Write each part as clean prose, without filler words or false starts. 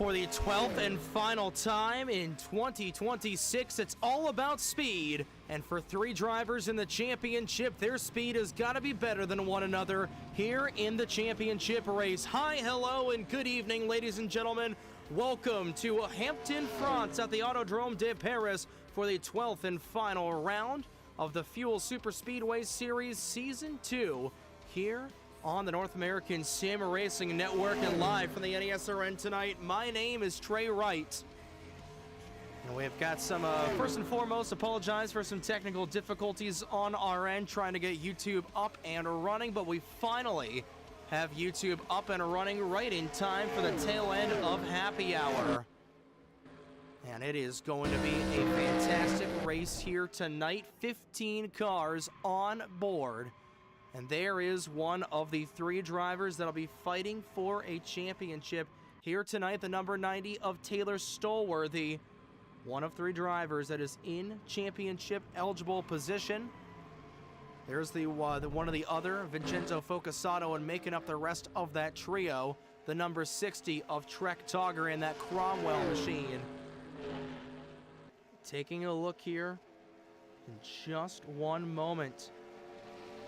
For the 12th and final time in 2026, it's all about speed. And for three drivers in the championship, their speed has got to be better than one another here in the championship race. Hi, hello, and good evening, ladies and gentlemen. Welcome to Hampton, France at the Autodrome de Paris for the 12th and final round of the FUEL Superspeedway Series Season 2 here on the North American Sim Racing Network and live from the NESRN tonight. My name is Trey Wright. And we've got some, first and foremost, apologize for some technical difficulties on our end, trying to get YouTube up and running, but we finally have YouTube up and running right in time for the tail end of happy hour. And it is going to be a fantastic race here tonight. 15 cars on board. And there is one of the three drivers that'll be fighting for a championship here tonight, the number 90 of Taylor Stolworthy. One of three drivers that is in championship eligible position. There's the one of the other, Vincenzo Focasato, and making up the rest of that trio, the number 60 of Trek Togger in that Cromwell machine. Taking a look here in just one moment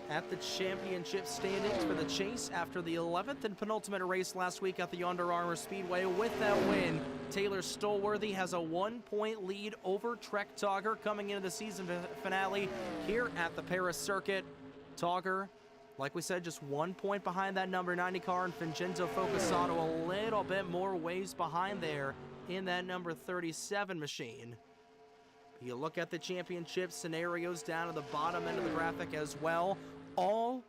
at the championship standings for the chase after the 11th and penultimate race last week at the Under Armour Speedway. With that win, Taylor Stolworthy has a 1-point lead over Trek Togger coming into the season finale here at the Paris circuit. Togger, like we said, just 1 point behind that number 90 car, and Vincenzo Focasato a little bit more ways behind there in that number 37 machine. You look at the championship scenarios down at the bottom end of the graphic as well. All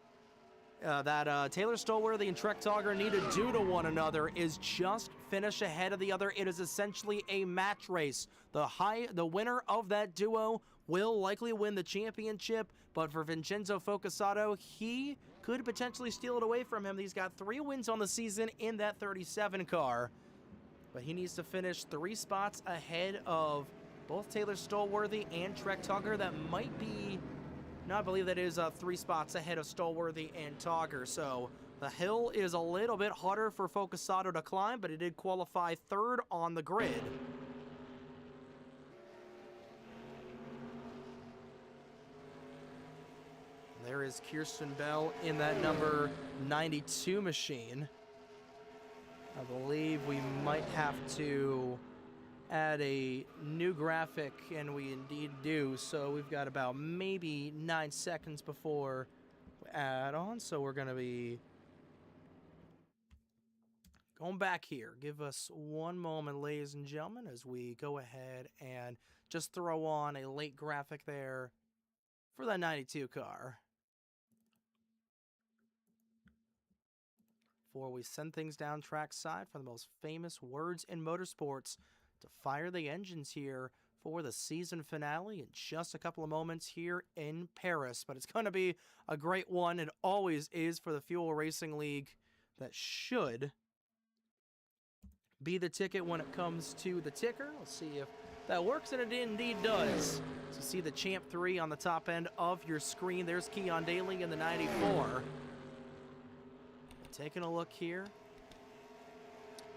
that Taylor Stolworthy and Trek Togger need to do to one another is just finish ahead of the other. It is essentially a match race. The winner of that duo will likely win the championship, but for Vincenzo Focasato, he could potentially steal it away from him. He's got 3 wins on the season in that 37 car, but he needs to finish 3 spots ahead of both Taylor Stolworthy and Trek Togger. That might be, no, I believe that is 3 spots ahead of Stolworthy and Togger. So the hill is a little bit harder for Focasato to climb, but he did qualify 3rd on the grid. There is Kirsten Bell in that number 92 machine. I believe we might have to add a new graphic, and we indeed do. So we've got about maybe 9 seconds before we add on. So we're going to be going back here. Give us one moment, ladies and gentlemen, as we go ahead and just throw on a late graphic there for that 92 car. Before we send things down trackside for the most famous words in motorsports, to fire the engines here for the season finale in just a couple of moments here in Paris. But it's going to be a great one. It always is for the FUEL Racing League. That should be the ticket when it comes to the ticker. Let's see if that works, and it indeed does. So see the Champ 3 on the top end of your screen. There's Keon Daly in the 94. Taking a look here.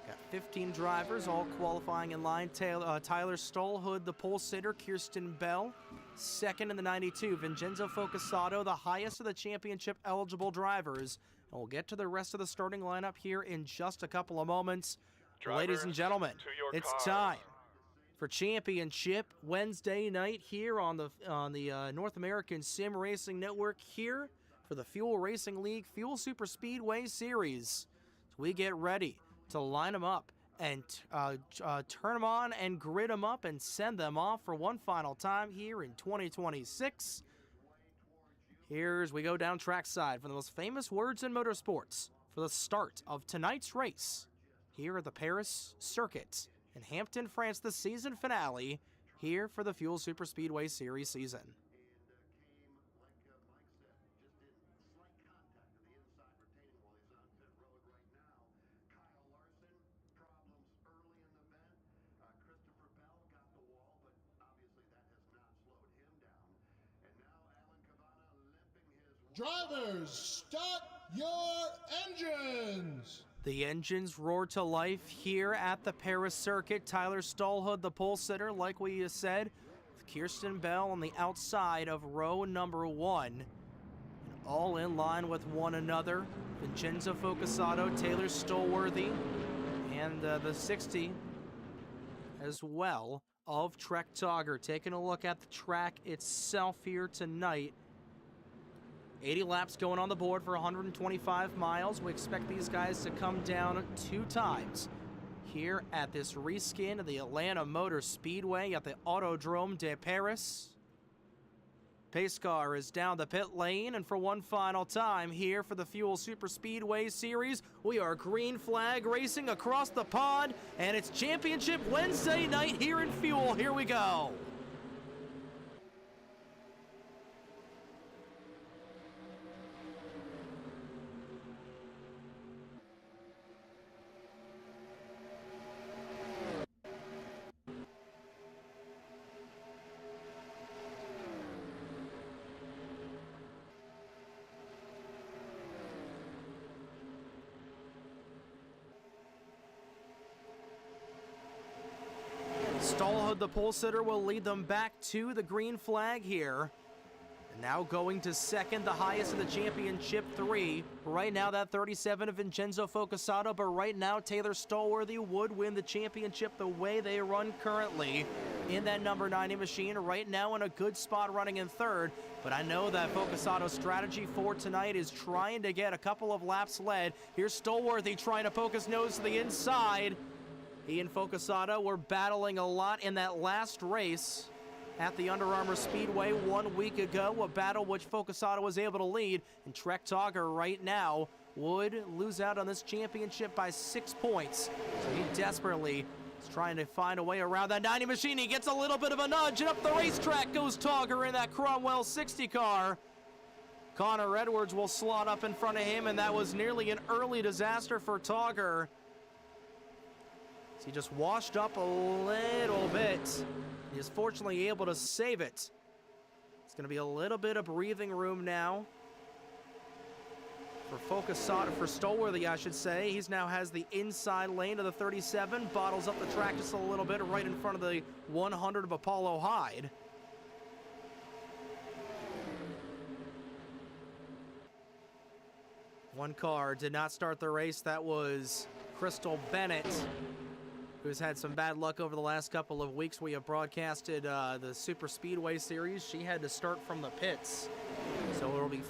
Got 15 drivers, all qualifying in line. Tyler Stolhood, the pole sitter. Kirsten Bell, 2nd in the 92. Vincenzo Focasato, the highest of the championship eligible drivers. And we'll get to the rest of the starting lineup here in just a couple of moments. Drivers, ladies and gentlemen, it's time for championship Wednesday night here on the North American Sim Racing Network here for the FUEL Racing League FUEL Superspeedway Series. So we get ready to line them up and turn them on and grid them up and send them off for one final time here in 2026. Here's we go down trackside for the most famous words in motorsports for the start of tonight's race here at the Paris circuit in Hampton, France, the season finale here for the FUEL Superspeedway Series season. Drivers, start your engines! The engines roar to life here at the Paris circuit. Tyler Stallhood, the pole sitter, like we said, with Kirsten Bell on the outside of row number 1. And all in line with one another. Vincenzo Focusato, Taylor Stolworthy, and the 60 as well of Trek Togger. Taking a look at the track itself here tonight. 80 laps going on the board for 125 miles. We expect these guys to come down 2 times here at this reskin of the Atlanta Motor Speedway at the Autodrome de Paris. Pace car is down the pit lane, and for one final time here for the FUEL Superspeedway Series, we are green flag racing across the pond, and it's Championship Wednesday night here in FUEL. Here we go. Stallhood, the pole sitter, will lead them back to the green flag here. And now going to second, the highest of the championship 3. Right now, that 37 of Vincenzo Focusato, but right now, Taylor Stolworthy would win the championship the way they run currently in that number 90 machine. Right now in a good spot running in third, but I know that Focusato's strategy for tonight is trying to get a couple of laps led. Here's Stolworthy trying to poke his nose to the inside. He and Focusato were battling a lot in that last race at the Under Armour Speedway 1 week ago, a battle which Focusato was able to lead, and Trek Togger right now would lose out on this championship by 6 points. So he desperately is trying to find a way around that 90 machine. He gets a little bit of a nudge, and up the racetrack goes Togger in that Cromwell 60 car. Connor Edwards will slot up in front of him, and that was nearly an early disaster for Togger. He just washed up a little bit. He is fortunately able to save it. It's going to be a little bit of breathing room now for Focusato, for Stolworthy, I should say. He's now has the inside lane of the 37, bottles up the track just a little bit right in front of the 100 of Apollo Hyde. One car did not start the race. That was Crystal Bennett, who's had some bad luck over the last couple of weeks. We have broadcasted the Super Speedway Series. She had to start from the pits. So it'll be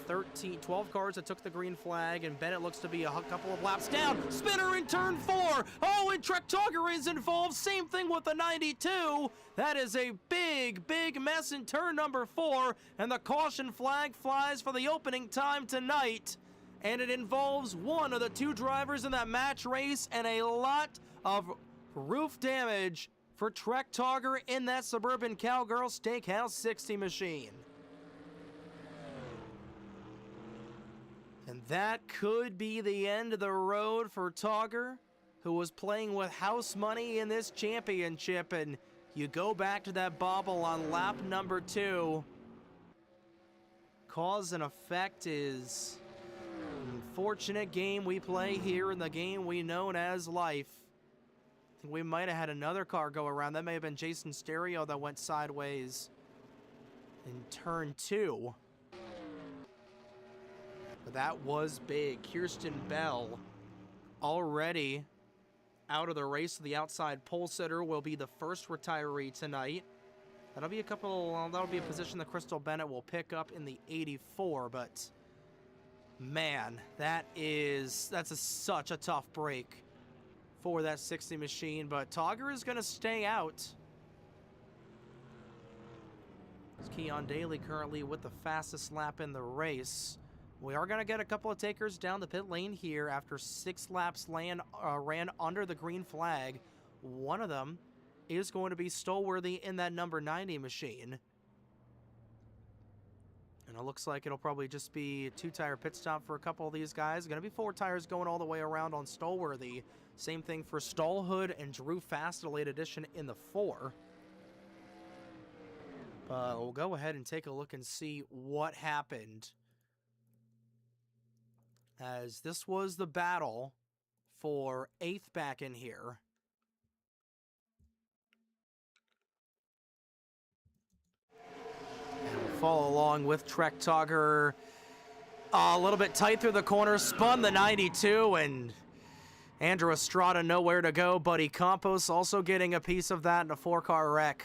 12 cars that took the green flag, and Bennett looks to be a couple of laps down. Spinner in turn 4. Oh, and Trek Togger is involved. Same thing with the 92. That is a big, big mess in turn number 4, and the caution flag flies for the opening time tonight. And it involves one of the 2 drivers in that match race and a lot of roof damage for Trek Togger in that Suburban Cowgirl Steakhouse 60 machine. And that could be the end of the road for Togger, who was playing with house money in this championship. And you go back to that bobble on lap number 2. Cause and effect is an unfortunate game we play here in the game we know as life. I think we might have had another car go around. That may have been Jason Stereo that went sideways in turn 2. But that was big. Kirsten Bell already out of the race. The outside pole sitter will be the first retiree tonight. That'll be a position that Crystal Bennett will pick up in the 84, but man, that's such a tough break for that 60 machine, but Togger is going to stay out. It's Keon Daly currently with the fastest lap in the race. We are going to get a couple of takers down the pit lane here after 6 laps ran under the green flag. One of them is going to be Stolworthy in that number 90 machine. And it looks like it'll probably just be a 2-tire pit stop for a couple of these guys. Going to be 4 tires going all the way around on Stolworthy. Same thing for Stallhood and Drew Fast, a late addition in the 4. We'll go ahead and take a look and see what happened, as this was the battle for 8th back in here. And we'll follow along with Trek Togger. A little bit tight through the corner, spun the 92, and Andrew Estrada nowhere to go. Buddy Campos also getting a piece of that in a 4-car wreck.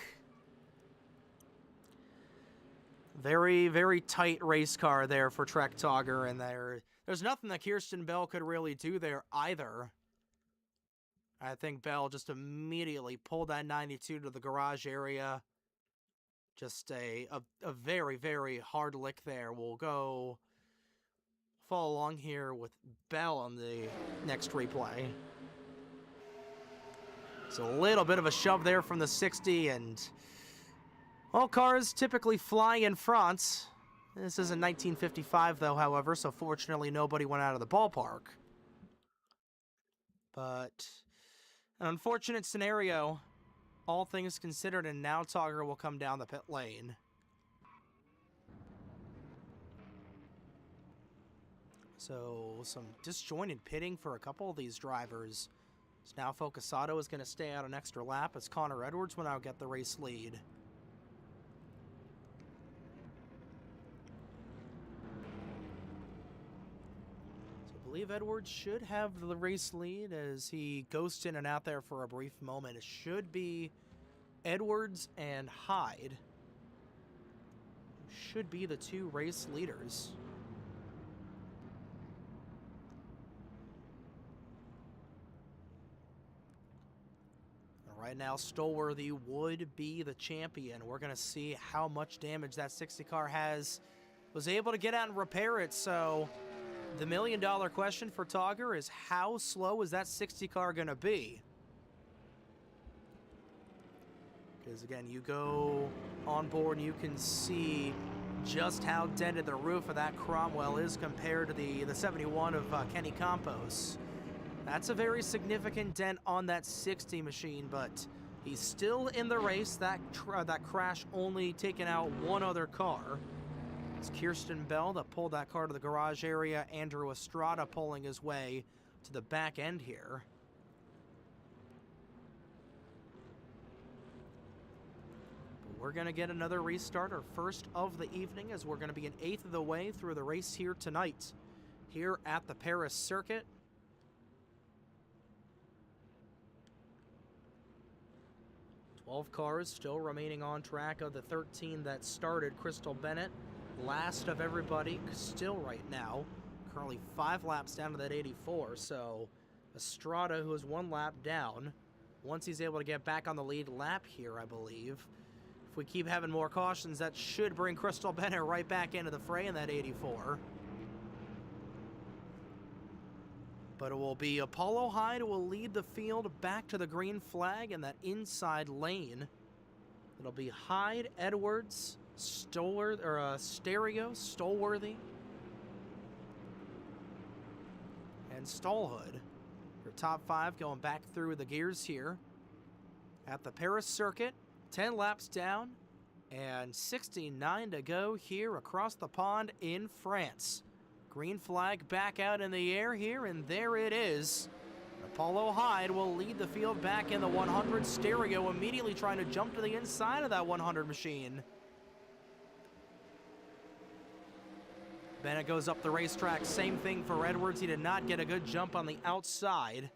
Very, very tight race car there for Trek Togger, and there's nothing that Kirsten Bell could really do there either. I think Bell just immediately pulled that 92 to the garage area. Just a very, very hard lick there. We'll go follow along here with Bell on the next replay. It's a little bit of a shove there from the 60, and all cars typically fly in France. This isn't 1955, though, however, so fortunately nobody went out of the ballpark. But an unfortunate scenario, all things considered, and now Togger will come down the pit lane. So some disjointed pitting for a couple of these drivers. So now Focusato is going to stay out an extra lap as Connor Edwards will now get the race lead. So I believe Edwards should have the race lead as he ghosted in and out there for a brief moment. It should be Edwards and Hyde. Should be the two race leaders. Right now, Stolworthy would be the champion. We're going to see how much damage that 60 car was able to get out and repair it. So the $1 million question for Togger is, how slow is that 60 car going to be? Because again, you go on board and you can see just how dented the roof of that Cromwell is compared to the 71 of Kenny Campos. That's a very significant dent on that 60 machine, but he's still in the race. That crash only taken out one other car. It's Kirsten Bell that pulled that car to the garage area. Andrew Estrada pulling his way to the back end here. But we're going to get another restart, our first of the evening, as we're going to be an 1/8 of the way through the race here tonight, here at the Paris circuit. 12 cars still remaining on track of the 13 that started. Crystal Bennett, last of everybody, still right now. Currently 5 laps down to that 84, so Estrada, who is 1 lap down, once he's able to get back on the lead lap here, I believe. If we keep having more cautions, that should bring Crystal Bennett right back into the fray in that 84. But it will be Apollo Hyde who will lead the field back to the green flag in that inside lane. It'll be Hyde, Edwards, Stolworthy, and Stallhood. Your top 5 going back through the gears here at the Paris circuit. 10 laps down and 69 to go here across the pond in France. Green flag back out in the air here, and there it is. Apollo Hyde will lead the field back in the 100 stereo, immediately trying to jump to the inside of that 100 machine. Bennett goes up the racetrack, same thing for Edwards. He did not get a good jump on the outside.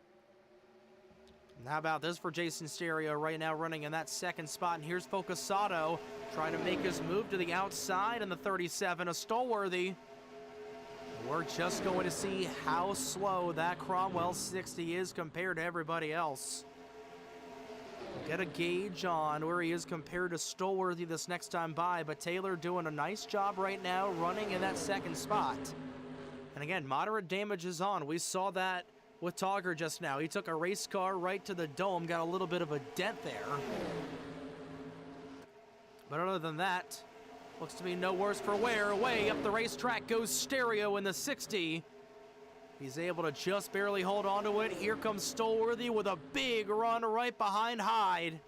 And how about this for Jason Stereo right now running in that second spot, and here's Focusato trying to make his move to the outside in the 37 of Stolworthy. We're just going to see how slow that Cromwell 60 is compared to everybody else. We'll get a gauge on where he is compared to Stolworthy this next time by, but Taylor doing a nice job right now running in that second spot. And again, moderate damage is on. We saw that with Togger just now. He took a race car right to the dome, got a little bit of a dent there. But other than that, looks to be no worse for wear. Way up the racetrack goes Stereo in the 60. He's able to just barely hold on to it. Here comes Stolworthy with a big run right behind Hyde.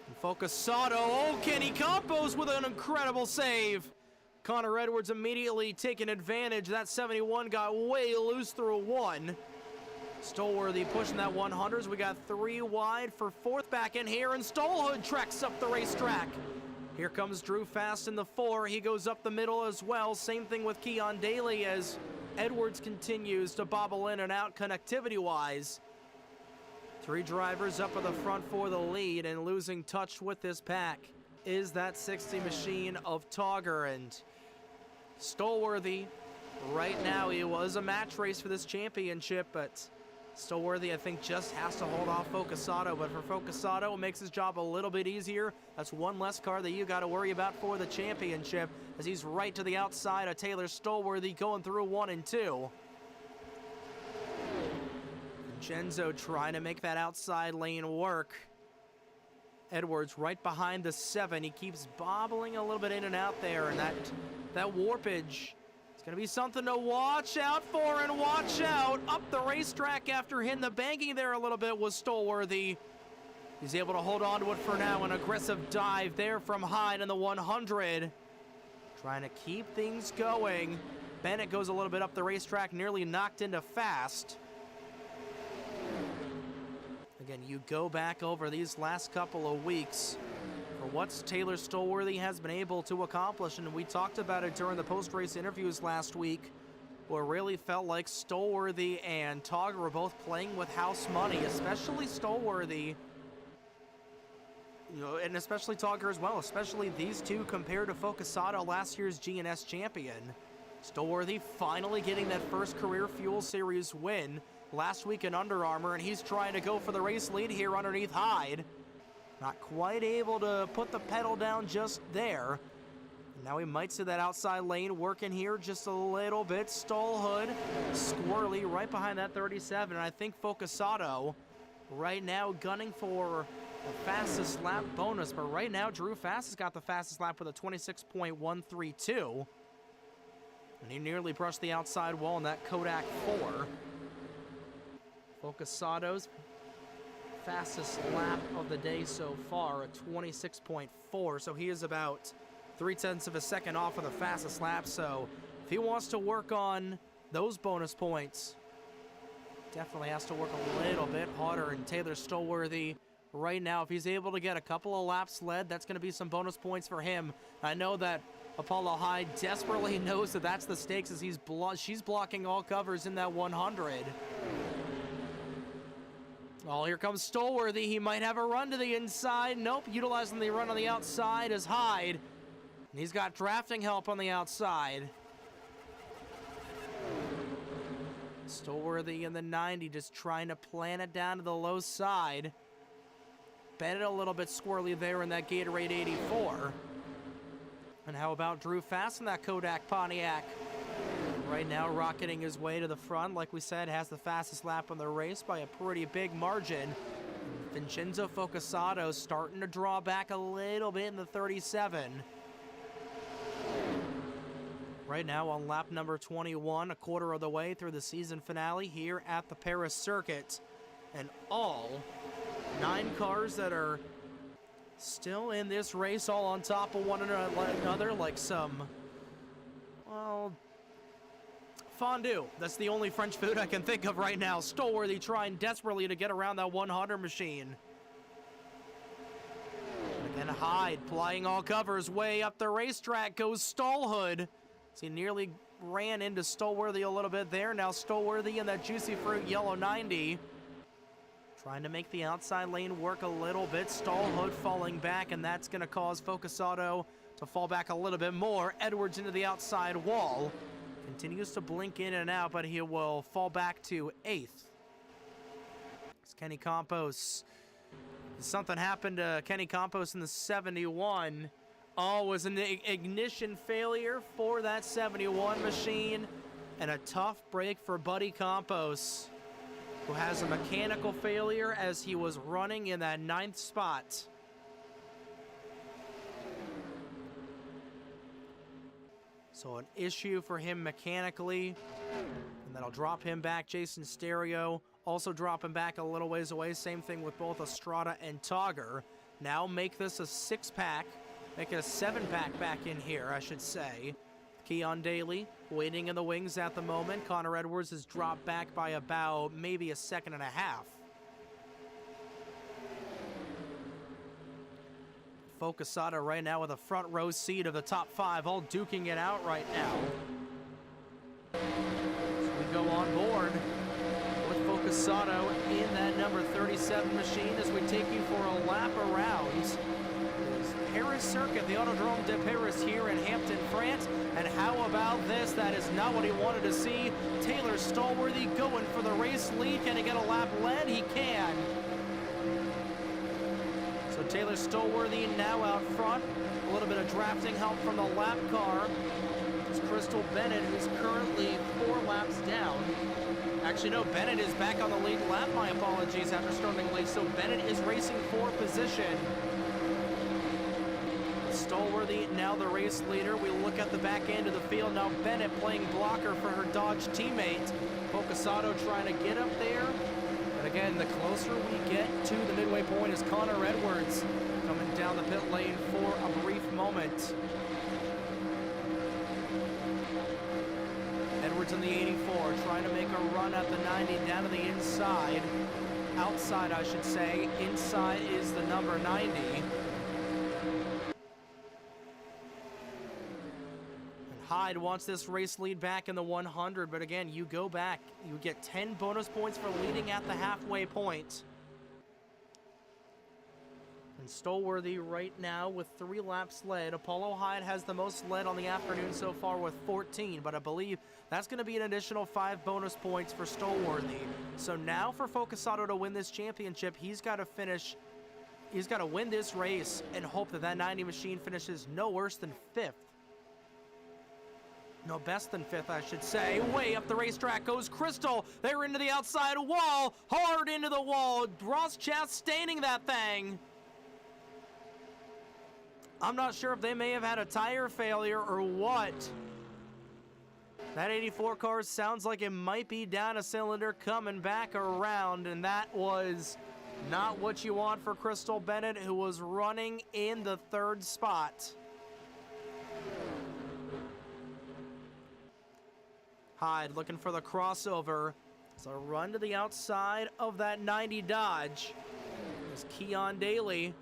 And Focusato, oh, Kenny Campos with an incredible save. Connor Edwards immediately taking advantage. That 71 got way loose through 1. Stolworthy pushing that 100s. We got 3 wide for 4th back in here, and Stolhood treks up the racetrack. Here comes Drew Fast in the 4. He goes up the middle as well. Same thing with Keon Daly as Edwards continues to bobble in and out connectivity-wise. 3 drivers up at the front for the lead, and losing touch with this pack is that 60 machine of Togger. And Stolworthy, right now, it was a match race for this championship, but Stolworthy, I think, just has to hold off Focusato. But for Focusato, it makes his job a little bit easier. That's one less car that you got to worry about for the championship, as he's right to the outside of Taylor Stolworthy going through 1 and 2. Vincenzo trying to make that outside lane work. Edwards right behind the 7. He keeps bobbling a little bit in and out there, and that warpage, it's going to be something to watch out for, and watch out. Up the racetrack after hitting the banking there a little bit was Stolworthy. He's able to hold on to it for now. An aggressive dive there from Hyde in the 100. Trying to keep things going. Bennett goes a little bit up the racetrack, nearly knocked into Fast. Again, you go back over these last couple of weeks for what Taylor Stolworthy has been able to accomplish, and we talked about it during the post-race interviews last week, where it really felt like Stolworthy and Togger were both playing with house money, especially Stolworthy, and especially Togger as well, especially these two compared to Focusato, last year's GNS champion. Stolworthy finally getting that first career FUEL Series win last week in Under Armour, and he's trying to go for the race lead here underneath Hyde. Not quite able to put the pedal down just there. Now we might see that outside lane working here just a little bit. Stolhood, squirrely right behind that 37, and I think Focusato right now gunning for the fastest lap bonus, but right now Drew Fast has got the fastest lap with a 26.132. And he nearly brushed the outside wall in that Kodak 4. Focusato's fastest lap of the day so far, a 26.4, so he is about 0.3 of a second off of the fastest lap. So if he wants to work on those bonus points, definitely has to work a little bit harder. And Taylor Stolworthy right now, if he's able to get a couple of laps led, that's going to be some bonus points for him. I know that Apollo Hyde desperately knows that that's the stakes, as she's blocking all covers in that 100. Oh, here comes Stolworthy. He might have a run to the inside. Nope, utilizing the run on the outside is Hyde. And he's got drafting help on the outside. Stolworthy in the 90, just trying to plan it down to the low side. Bennett a little bit squirrely there in that Gatorade 84. And how about Drew Fast in that Kodak Pontiac? Right now, rocketing his way to the front. Like we said, has the fastest lap in the race by a pretty big margin. Vincenzo Focusato starting to draw back a little bit in the 37. Right now on lap number 21, a quarter of the way through the season finale here at the Paris circuit. And all 9 cars that are still in this race, all on top of one another, like some, well, fondue. That's the only French food I can think of right now. Stolworthy trying desperately to get around that 100 machine. And again, Hyde plying all covers way up the racetrack goes Stolhood. So he nearly ran into Stolworthy a little bit there. Now Stolworthy in that Juicy Fruit yellow 90. Trying to make the outside lane work a little bit. Stolhood falling back, and that's going to cause Focusato to fall back a little bit more. Edwards into the outside wall. Continues to blink in and out, but he will fall back to 8th. It's Kenny Campos. Something happened to Kenny Campos in the 71. Oh, it was an ignition failure for that 71 machine. And a tough break for Buddy Campos, who has a mechanical failure as he was running in that 9th spot. So an issue for him mechanically, and that'll drop him back. Jason Stereo also dropping back a little ways away. Same thing with both Estrada and Togger. Now make this a 6-pack. Make it a 7-pack back in here, I should say. Keon Daly waiting in the wings at the moment. Connor Edwards has dropped back by about maybe a second and a half. Focusata right now with a front row seat of the top 5, all duking it out right now. So we go on board with Focusata in that number 37 machine as we take you for a lap around Paris Circuit, the Autodrome de Paris here in Hampton, France. And how about this? That is not what he wanted to see. Taylor Stallworthy going for the race lead. Can he get a lap led? He can. So Taylor Stallworthy now out front. A little bit of drafting help from the lap car. It's Crystal Bennett, who's currently 4 laps down. Actually, no, Bennett is back on the lead lap. My apologies after starting late. So Bennett is racing for position. Stallworthy now the race leader. We look at the back end of the field. Now Bennett playing blocker for her Dodge teammate. Focusata trying to get up there. But again, the closer we get to the midway point is Connor Edwards coming down the pit lane for a brief moment. Edwards in the 84 trying to make a run at the 90 down to the inside. Outside, I should say. Inside is the number 90. Hyde wants this race lead back in the 100, but again, you go back. You get 10 bonus points for leading at the halfway point. And Stallworthy right now with 3 laps led. Apollo Hyde has the most led on the afternoon so far with 14, but I believe that's going to be an additional 5 bonus points for Stallworthy. So now for Focusata to win this championship, he's got to finish. He's got to win this race and hope that that 90 machine finishes no worse than 5th. No, best than 5th, I should say. Way up the racetrack goes Crystal. They're into the outside wall. Hard into the wall. Ross Chastaining that thing. I'm not sure if they may have had a tire failure or what. That 84 car sounds like it might be down a cylinder coming back around, and that was not what you want for Crystal Bennett, who was running in the 3rd spot. Hyde looking for the crossover. So a run to the outside of that 90 Dodge. There's Keon Daly.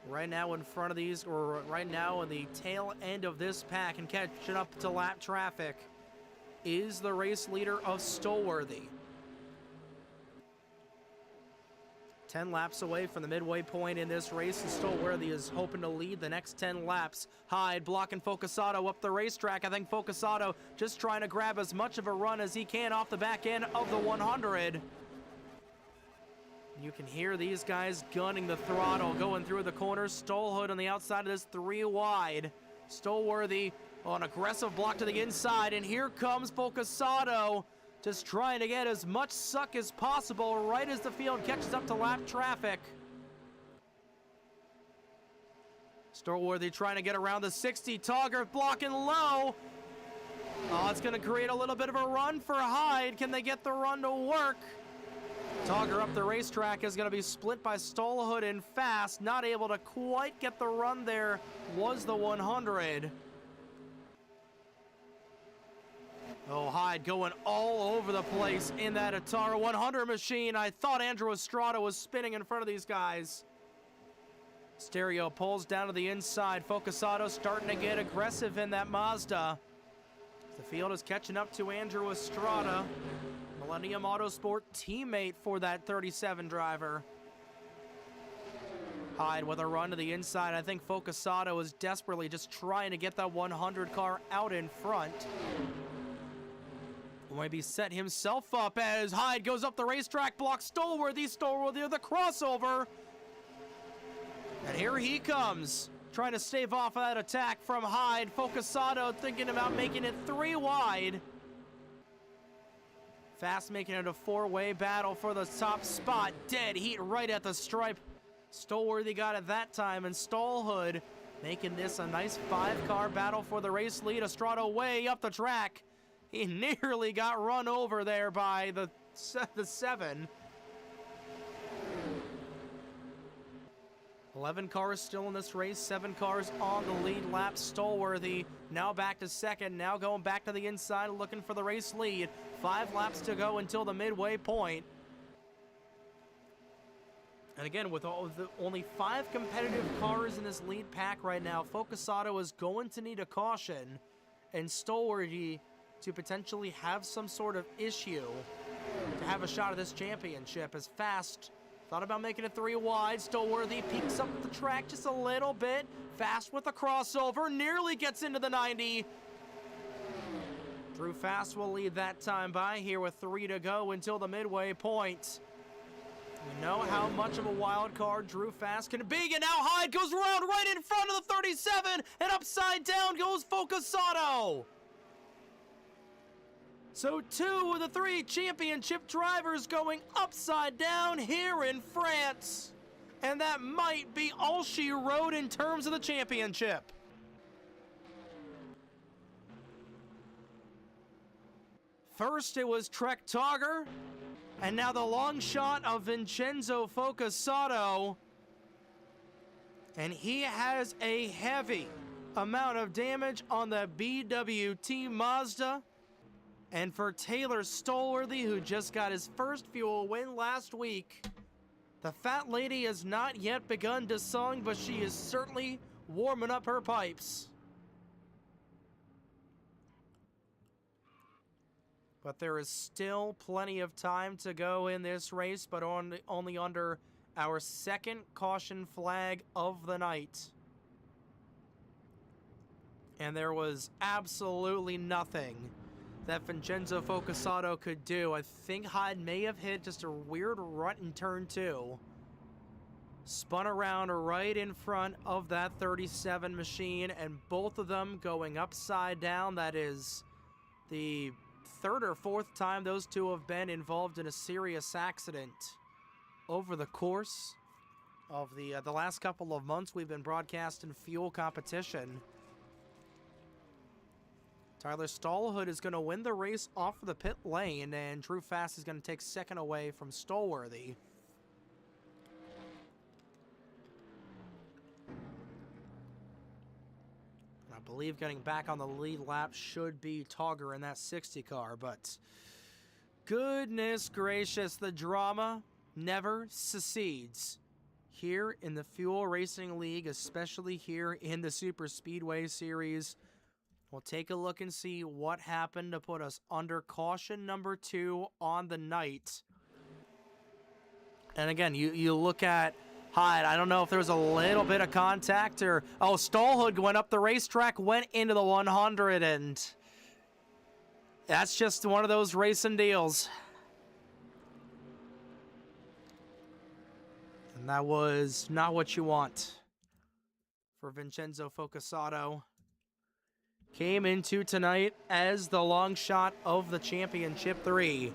Right now in front of these, or right now in the tail end of this pack and catching up to lap traffic is the race leader of Stallworthy. 10 laps away from the midway point in this race, and Stallworthy is hoping to lead the next 10 laps. Hyde blocking Focusata up the racetrack. I think Focusata just trying to grab as much of a run as he can off the back end of the 100. You can hear these guys gunning the throttle, going through the corners. Stallhood on the outside of this 3 wide. Stallworthy on aggressive block to the inside, and here comes Focusata. Just trying to get as much suck as possible right as the field catches up to lap traffic. Stallworthy trying to get around the 60. Togger blocking low. Oh, it's going to create a little bit of a run for Hyde. Can they get the run to work? Togger up the racetrack is going to be split by Stallhood and Fast. Not able to quite get the run there was the 100. Oh, Hyde going all over the place in that Atara 100 machine. I thought Andrew Estrada was spinning in front of these guys. Stereo pulls down to the inside. Focusata starting to get aggressive in that Mazda. The field is catching up to Andrew Estrada, Millennium Autosport teammate for that 37 driver. Hyde with a run to the inside. I think Focusata was desperately just trying to get that 100 car out in front. Maybe set himself up as Hyde goes up the racetrack, blocks Stallworthy with the crossover. And here he comes, trying to stave off that attack from Hyde. Focusata thinking about making it 3 wide. Fast making it a 4-way battle for the top spot. Dead heat right at the stripe. Stallworthy got it that time, and Stallhood making this a nice 5-car battle for the race lead. Estrada way up the track. He nearly got run over there by the 7. 11 cars still in this race, 7 cars on the lead lap. Stallworthy now back to second, now going back to the inside, looking for the race lead. 5 laps to go until the midway point. And again, with only 5 competitive cars in this lead pack right now, Focusato is going to need a caution, and Stallworthy to potentially have some sort of issue to have a shot at this championship. As Fast thought about making it 3 wide. Stallworthy peeks up the track just a little bit. Fast with a crossover, nearly gets into the 90. Drew Fast will lead that time by here with 3 to go until the midway point. We know how much of a wild card Drew Fast can be, and now Hyde goes around right in front of the 37, and upside down goes Focusato. So 2 of the 3 championship drivers going upside down here in France. And that might be all she wrote in terms of the championship. First it was Trek Togger, and now the long shot of Vincenzo Focusato. And he has a heavy amount of damage on the BWT Mazda. And for Taylor Stallworthy, who just got his first fuel win last week, the fat lady has not yet begun to sing, but she is certainly warming up her pipes. But there is still plenty of time to go in this race, but only under our second caution flag of the night. And there was absolutely nothing that Vincenzo Focusato could do. I think Hyde may have hit just a weird rut in turn 2. Spun around right in front of that 37 machine, and both of them going upside down. That is the 3rd or 4th time those two have been involved in a serious accident over the course of the last couple of months we've been broadcasting fuel competition. Tyler Stallhood is going to win the race off of the pit lane, and Drew Fast is going to take second away from Stallworthy. I believe getting back on the lead lap should be Togger in that 60 car, but goodness gracious, the drama never succeeds here in the Fuel Racing League, especially here in the Super Speedway Series. We'll take a look and see what happened to put us under caution number 2 on the night. And again, you look at Hyde. I don't know if there was a little bit of contact or... Oh, Stallhood went up the racetrack, went into the 100, and that's just one of those racing deals. And that was not what you want for Vincenzo Focusato. Came into tonight as the long shot of the Championship 3.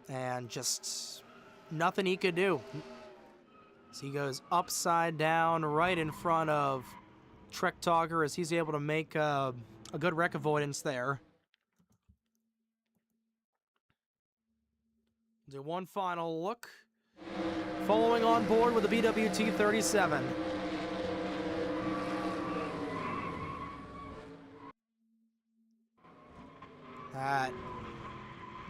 And just nothing he could do. So he goes upside down right in front of Trek Togger as he's able to make a good wreck avoidance there. Do one final look. Following on board with the BWT 37. That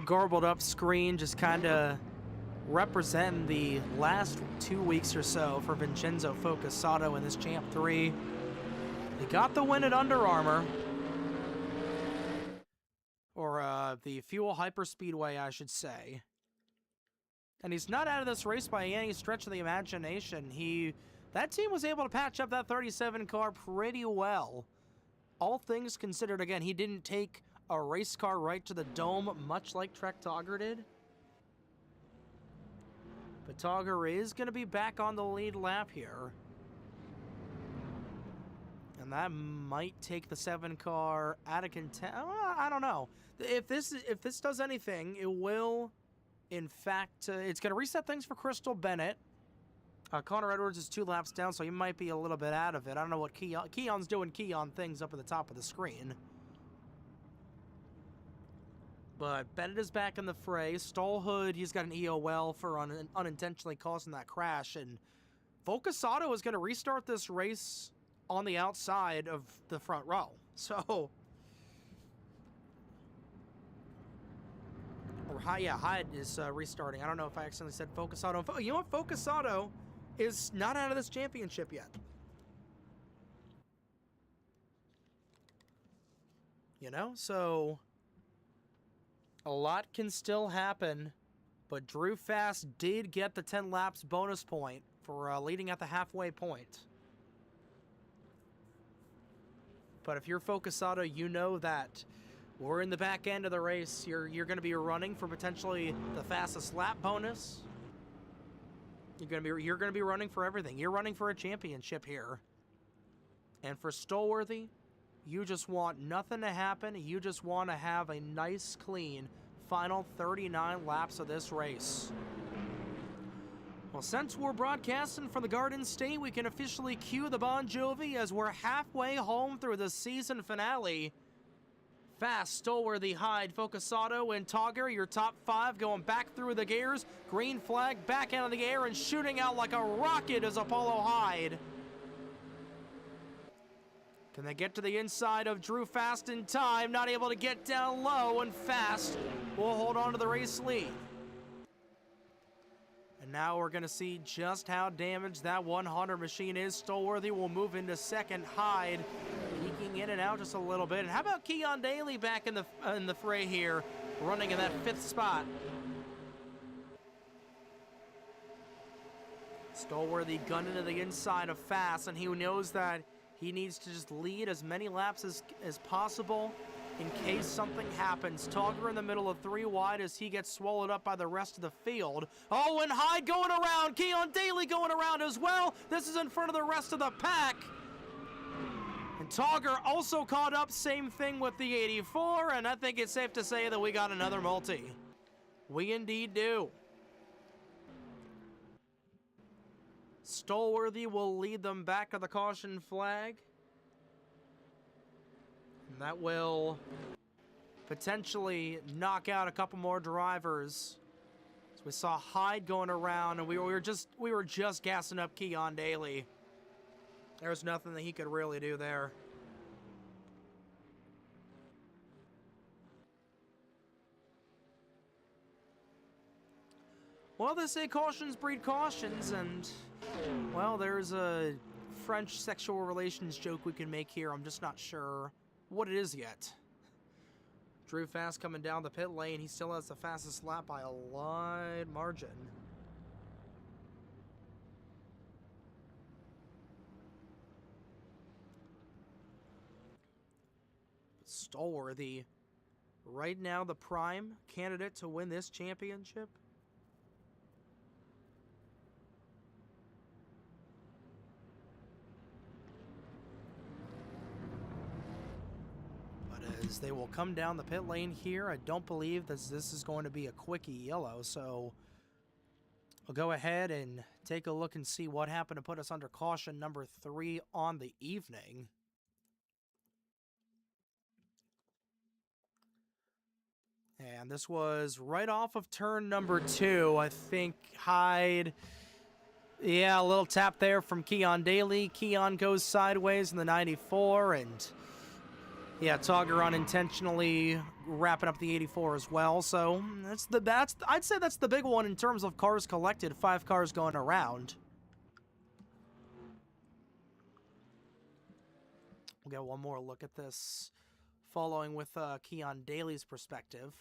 garbled up screen just kind of representing the last 2 weeks or so for Vincenzo Focusato in this Champ 3. He got the win at Under Armour, or the Fuel Hyperspeedway, I should say. And he's not out of this race by any stretch of the imagination. That team was able to patch up that 37 car pretty well. All things considered, again, he didn't take a race car right to the dome, much like Trek Togger did. But Togger is going to be back on the lead lap here. And that might take the 7 car out of contention. I don't know. If this does anything, it will, in fact, it's going to reset things for Crystal Bennett. Connor Edwards is 2 laps down, so he might be a little bit out of it. I don't know what Keon's doing Keon things up at the top of the screen. But Bennett is back in the fray. Stallhood, he's got an EOL for unintentionally causing that crash. And Focus Auto is going to restart this race on the outside of the front row. So, or Hyde is restarting. I don't know if I accidentally said Focus Auto. You know what? Focus Auto is not out of this championship yet. You know, so a lot can still happen, but Drew Fast did get the 10 laps bonus point for leading at the halfway point. But if you're Focus Auto, you know that we're in the back end of the race. You're going to be running for potentially the fastest lap bonus. You're going to be running for everything. You're running for a championship here. And for Stolworthy, you just want nothing to happen. You just want to have a nice, clean final 39 laps of this race. Well, since we're broadcasting from the Garden State, we can officially cue the Bon Jovi as we're halfway home through the season finale. Fast, Stolworthy, Hyde, Focus Auto, and Togger, your top 5 going back through the gears. Green flag back out of the air and shooting out like a rocket is Apollo Hyde. Can they get to the inside of Drew Fast in time? Not able to get down low, and Fast will hold on to the race lead. And now we're going to see just how damaged that 100 machine is. Stolworthy will move into second. Hyde peeking in and out just a little bit. And how about Keon Daly back in the fray here, running in that 5th spot? Stolworthy gunning to the inside of Fast, and he knows that he needs to just lead as many laps as possible in case something happens. Togger in the middle of 3 wide as he gets swallowed up by the rest of the field. Oh, and Hyde going around. Keon Daly going around as well. This is in front of the rest of the pack. And Togger also caught up. Same thing with the 84. And I think it's safe to say that we got another multi. We indeed do. Stolworthy will lead them back to the caution flag. And that will potentially knock out a couple more drivers. So we saw Hyde going around, and we were just gassing up Keon Daly. There's nothing that he could really do there. Well, they say cautions breed cautions, and well, there's a French sexual relations joke we can make here. I'm just not sure what it is yet. Drew Fast coming down the pit lane. He still has the fastest lap by a wide margin. Stolworthy, right now the prime candidate to win this championship. As they will come down the pit lane here, I don't believe this is going to be a quickie yellow, so we'll go ahead and take a look and see what happened to put us under caution number 3 on the evening. And this was right off of turn number 2. I think Hyde, yeah, a little tap there from Keon Daly. Keon goes sideways in the 94, and yeah, Togger unintentionally wrapping up the 84 as well. So I'd say that's the big one in terms of cars collected. 5 cars going around. We'll get one more look at this, following with Keon Daly's perspective.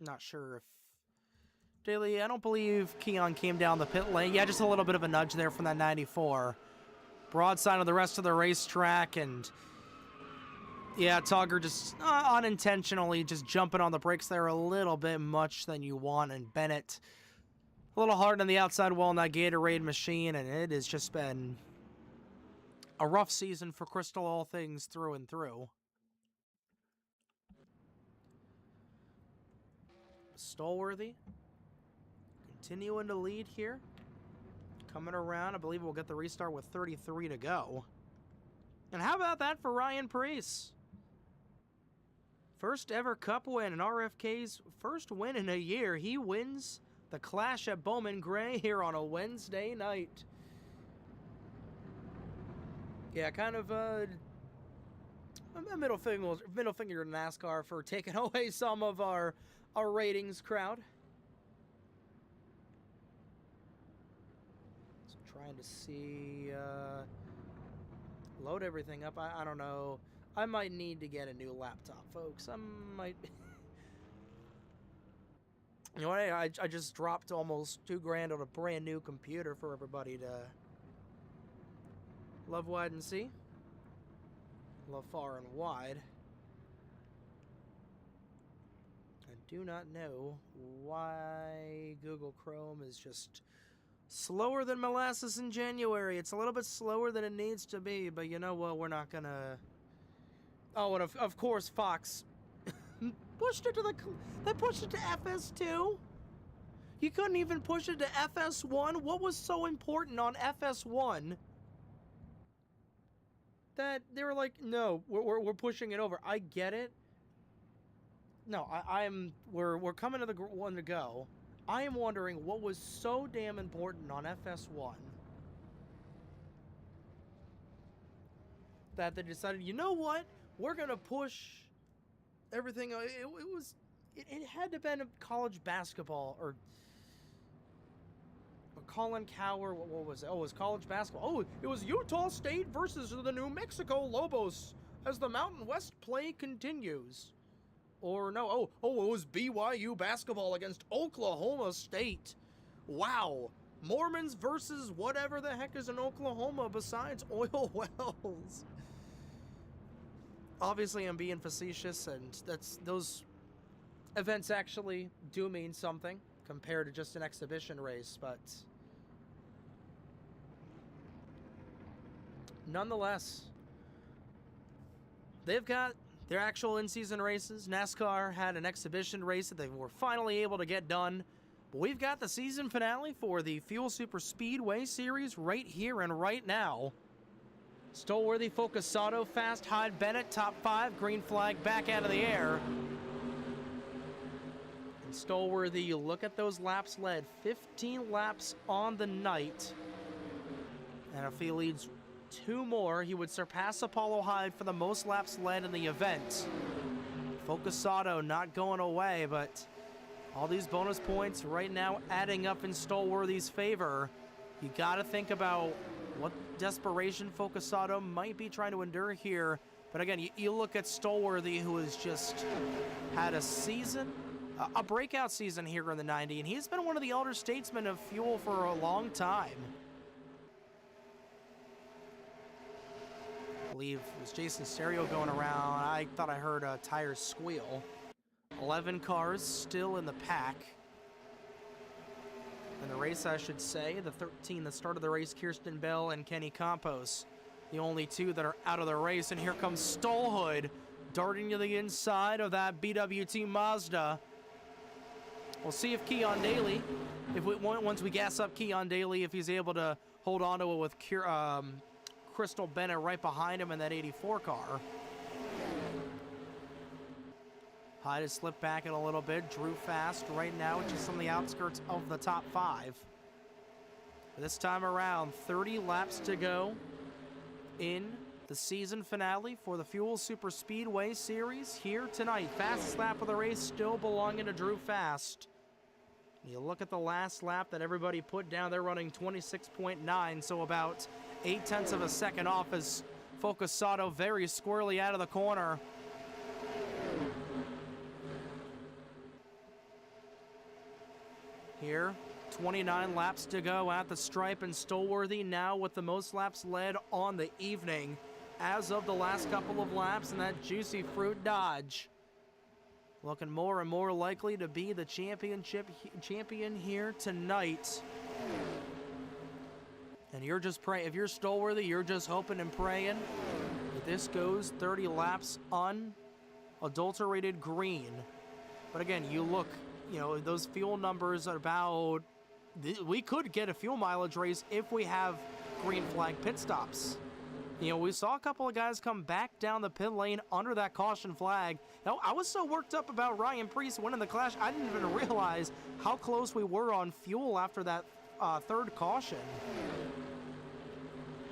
Not sure if Daly, I don't believe Keon came down the pit lane. Yeah, just a little bit of a nudge there from that 94. Broadside of the rest of the racetrack, and yeah, Togger just unintentionally just jumping on the brakes there a little bit much than you want, and Bennett a little hard on the outside wall in that Gatorade machine, and it has just been a rough season for Crystal all things through and through. Stolworthy continuing to lead here. Coming around, I believe we'll get the restart with 33 to go. And how about that for Ryan Preece? First ever Cup win, and RFK's first win in a year. He wins The clash at Bowman Gray here on a Wednesday night. Yeah, kind of a middle finger to NASCAR for taking away some of our ratings crowd. So trying to see, load everything up. I don't know. I might need to get a new laptop, folks. I might. You know what? I just dropped almost $2,000 on a brand new computer for everybody to love, wide, and see. Love far and wide. I do not know why Google Chrome is just slower than molasses in January. It's a little bit slower than it needs to be, but you know what? We're not gonna. Oh, and of course Fox pushed it to they pushed it to FS2. You couldn't even push it to FS1. What was so important on FS1 that they were like, no, we're pushing it over? I get it. No, we're coming to the one to go. I am wondering what was so damn important on FS1 that they decided, you know what, we're gonna push everything. It had to have been college basketball or Colin Cowher. What was it? Oh, it was college basketball. Oh, it was Utah State versus the New Mexico Lobos as the Mountain West play continues. Or no, it was BYU basketball against Oklahoma State. Wow. Mormons versus whatever the heck is in Oklahoma besides oil wells. Obviously, I'm being facetious, and those events actually do mean something compared to just an exhibition race, but nonetheless, they've got their actual in-season races. NASCAR had an exhibition race that they were finally able to get done. But we've got the season finale for the FUEL Superspeedway Series right here and right now. Stolworthy, Focusato, Fast, Hyde, Bennett, top 5, green flag back out of the air. And Stolworthy, you look at those laps led, 15 laps on the night. And if he leads 2 more, he would surpass Apollo Hyde for the most laps led in the event. Focusato not going away, but all these bonus points right now adding up in Stolworthy's favor. You got to think about what desperation Focusato might be trying to endure here. But again, you look at Stolworthy, who has just had a season, a breakout season here in the 90, and he's been one of the elder statesmen of FUEL for a long time. I believe it was Jason Stereo going around. I thought I heard a tire squeal. 11 cars still in the pack. In the race, I should say, the 13 that started the race, Kirsten Bell and Kenny Campos, the only 2 that are out of the race. And here comes Stolhood darting to the inside of that BWT Mazda. We'll see if Keon Daly, once we gas up Keon Daly, if he's able to hold on to it with Crystal Bennett right behind him in that 84 car. Hyde has slipped back in a little bit. Drew Fast right now, just on the outskirts of the top 5. This time around, 30 laps to go in the season finale for the FUEL Superspeedway Series here tonight. Fastest lap of the race still belonging to Drew Fast. You look at the last lap that everybody put down, they're running 26.9, so about 0.8 of a second off as Focusato very squarely out of the corner. Here, 29 laps to go at the stripe, and Stolworthy now with the most laps led on the evening as of the last couple of laps in that Juicy Fruit Dodge. Looking more and more likely to be the champion here tonight. And you're just praying, if you're Stolworthy, you're just hoping and praying that this goes 30 laps unadulterated green. But again, you look, you know, those fuel numbers are about, we could get a fuel mileage race if we have green flag pit stops. You know, we saw a couple of guys come back down the pit lane under that caution flag. Now, I was so worked up about Ryan Preece winning the Clash, I didn't even realize how close we were on fuel after that third caution.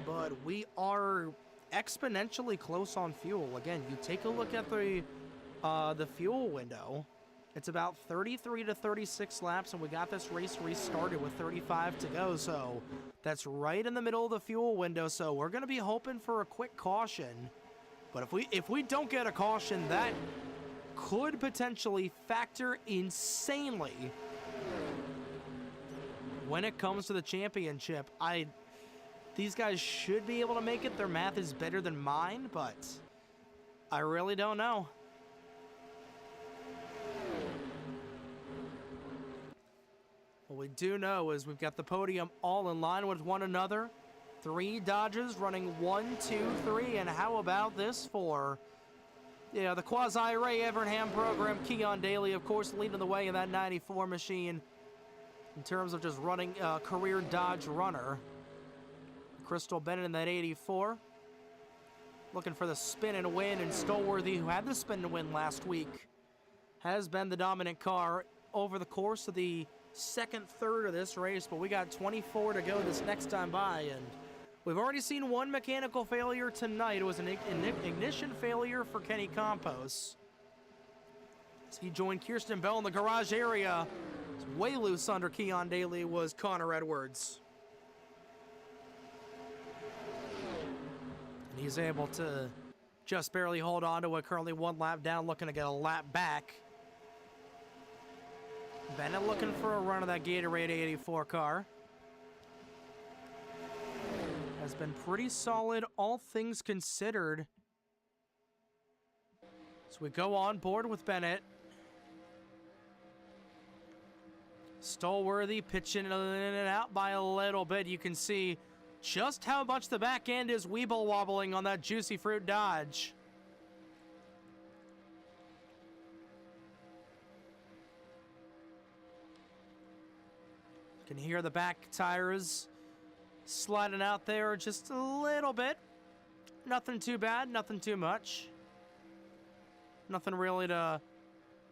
But we are exponentially close on fuel. Again, you take a look at the fuel window. It's about 33 to 36 laps, and we got this race restarted with 35 to go, so that's right in the middle of the fuel window, so we're going to be hoping for a quick caution. But if we don't get a caution, that could potentially factor insanely when it comes to the championship. These guys should be able to make it. Their math is better than mine, but I really don't know. What we do know is we've got the podium all in line with one another. 3 Dodges running 1, 2, 3, and how about this for the quasi-Ray Evernham program? Keon Daly, of course, leading the way in that 94 machine in terms of just running a career Dodge runner. Crystal Bennett in that 84. Looking for the spin and win, and Stolworthy, who had the spin and win last week, has been the dominant car over the course of the second third of this race, but we got 24 to go this next time by, and we've already seen one mechanical failure tonight. It was an ignition failure for Kenny Campos. As he joined Kirsten Bell in the garage area. It's way loose under Keon Daly was Connor Edwards. And he's able to just barely hold on to it, currently 1 lap down, looking to get a lap back. Bennett looking for a run of that Gatorade 84 car. Has been pretty solid, all things considered. So we go on board with Bennett. Stolworthy pitching in and out by a little bit. You can see just how much the back end is weeble wobbling on that Juicy Fruit Dodge. Can hear the back tires sliding out there just a little bit. Nothing too bad, nothing too much. Nothing really to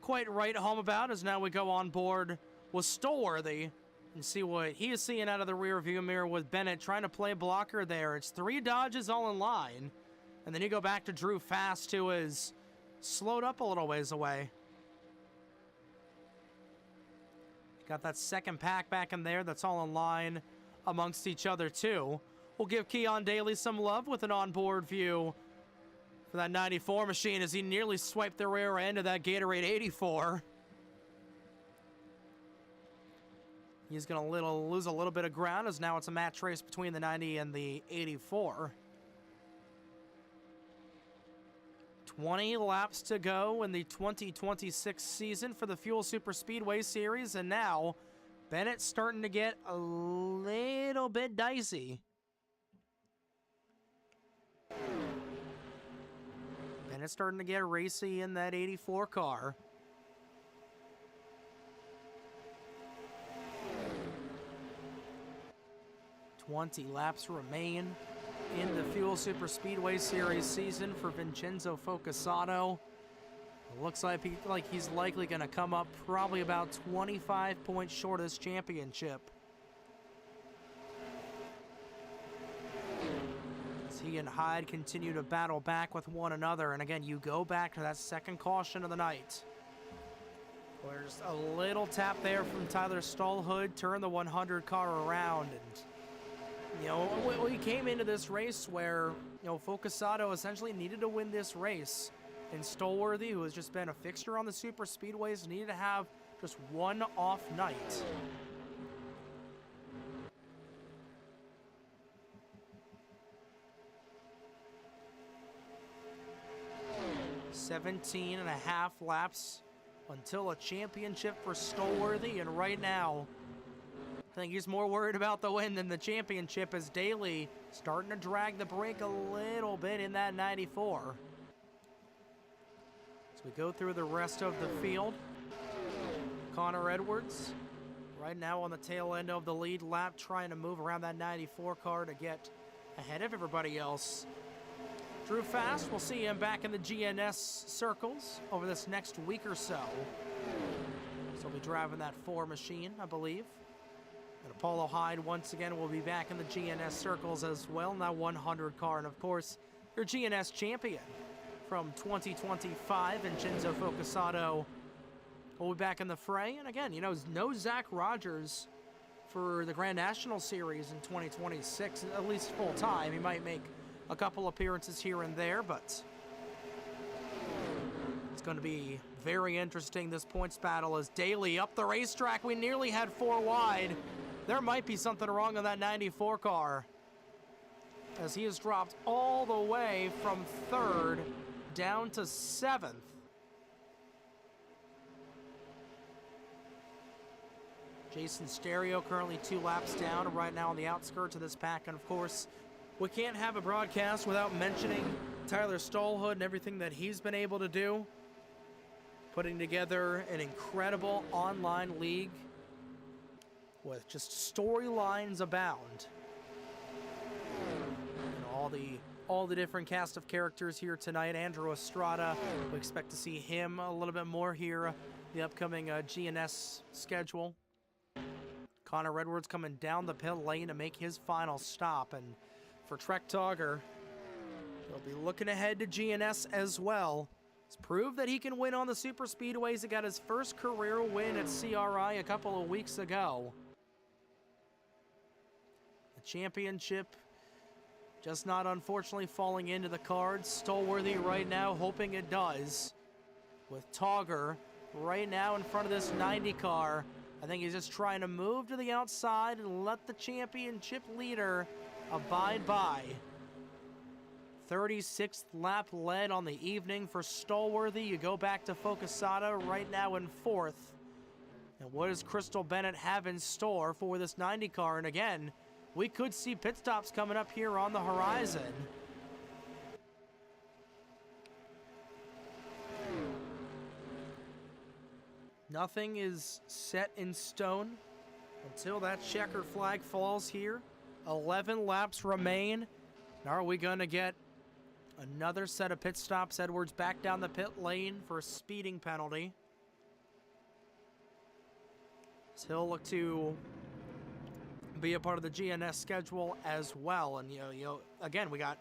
quite write home about, as now we go on board with Stolworthy and see what he is seeing out of the rear view mirror with Bennett trying to play blocker there. It's 3 Dodges all in line. And then you go back to Drew Fast, who is slowed up a little ways away. Got that second pack back in there that's all in line amongst each other, too. We'll give Keon Daly some love with an onboard view for that 94 machine as he nearly swiped the rear end of that Gatorade 84. He's going to lose a little bit of ground, as now it's a match race between the 90 and the 84. 20 laps to go in the 2026 season for the FUEL Superspeedway Series, and now Bennett's starting to get a little bit dicey. Bennett's starting to get racy in that 84 car. "20 laps remain in the FUEL Superspeedway Series season for Vincenzo Focasato. It looks like he's likely going to come up probably about 25 points short of this championship. As he and Hyde continue to battle back with one another. And again, you go back to that second caution of the night. There's a little tap there from Tyler Stallhood, turn the 100 car around, and you know, we came into this race where, you know, Focasato essentially needed to win this race. And Stolworthy, who has just been a fixture on the super speedways, needed to have just one off night. "17.5 laps until a championship for Stolworthy, and right now, I think he's more worried about the win than the championship, as Daly starting to drag the brake a little bit in that 94. As we go through the rest of the field, Connor Edwards right now on the tail end of the lead lap, trying to move around that 94 car to get ahead of everybody else. Drew Fast, we'll see him back in the GNS circles over this next week or so. So he'll be driving that 4 machine, I believe. And Apollo Hyde, once again, will be back in the GNS circles as well, that 100 car. And, of course, your GNS champion from 2025, Vincenzo Focusato, will be back in the fray. And, again, you know, no Zach Rogers for the Grand National Series in 2026, at least full-time. He might make a couple appearances here and there, but it's going to be very interesting, this points battle, as Daly up the racetrack. We nearly had 4 wide. There might be something wrong on that 94 car, as he has dropped all the way from 3rd down to 7th. Jason Stereo currently 2 laps down right now on the outskirts of this pack. And of course, we can't have a broadcast without mentioning Tyler Stallhood and everything that he's been able to do, putting together an incredible online league with just storylines abound. And all the different cast of characters here tonight. Andrew Estrada, we expect to see him a little bit more here, the upcoming GNS schedule. Connor Edwards coming down the pit lane to make his final stop. And for Trek Togger, he'll be looking ahead to GNS as well. He's proved that he can win on the super speedways. He got his first career win at CRI a couple of weeks ago. The championship just not unfortunately falling into the cards. Stallworthy right now hoping it does, with Togger right now in front of this 90 car. I think he's just trying to move to the outside and let the championship leader abide by. 36th lap led on the evening for Stallworthy. You go back to Focusato right now in 4th. And what does Crystal Bennett have in store for this 90 car? And again, we could see pit stops coming up here on the horizon. Nothing is set in stone until that checker flag falls here. 11 laps remain. Now are we going to get another set of pit stops? Edwards back down the pit lane for a speeding penalty. So he'll look to be a part of the GNS schedule as well. And, you know, again, we got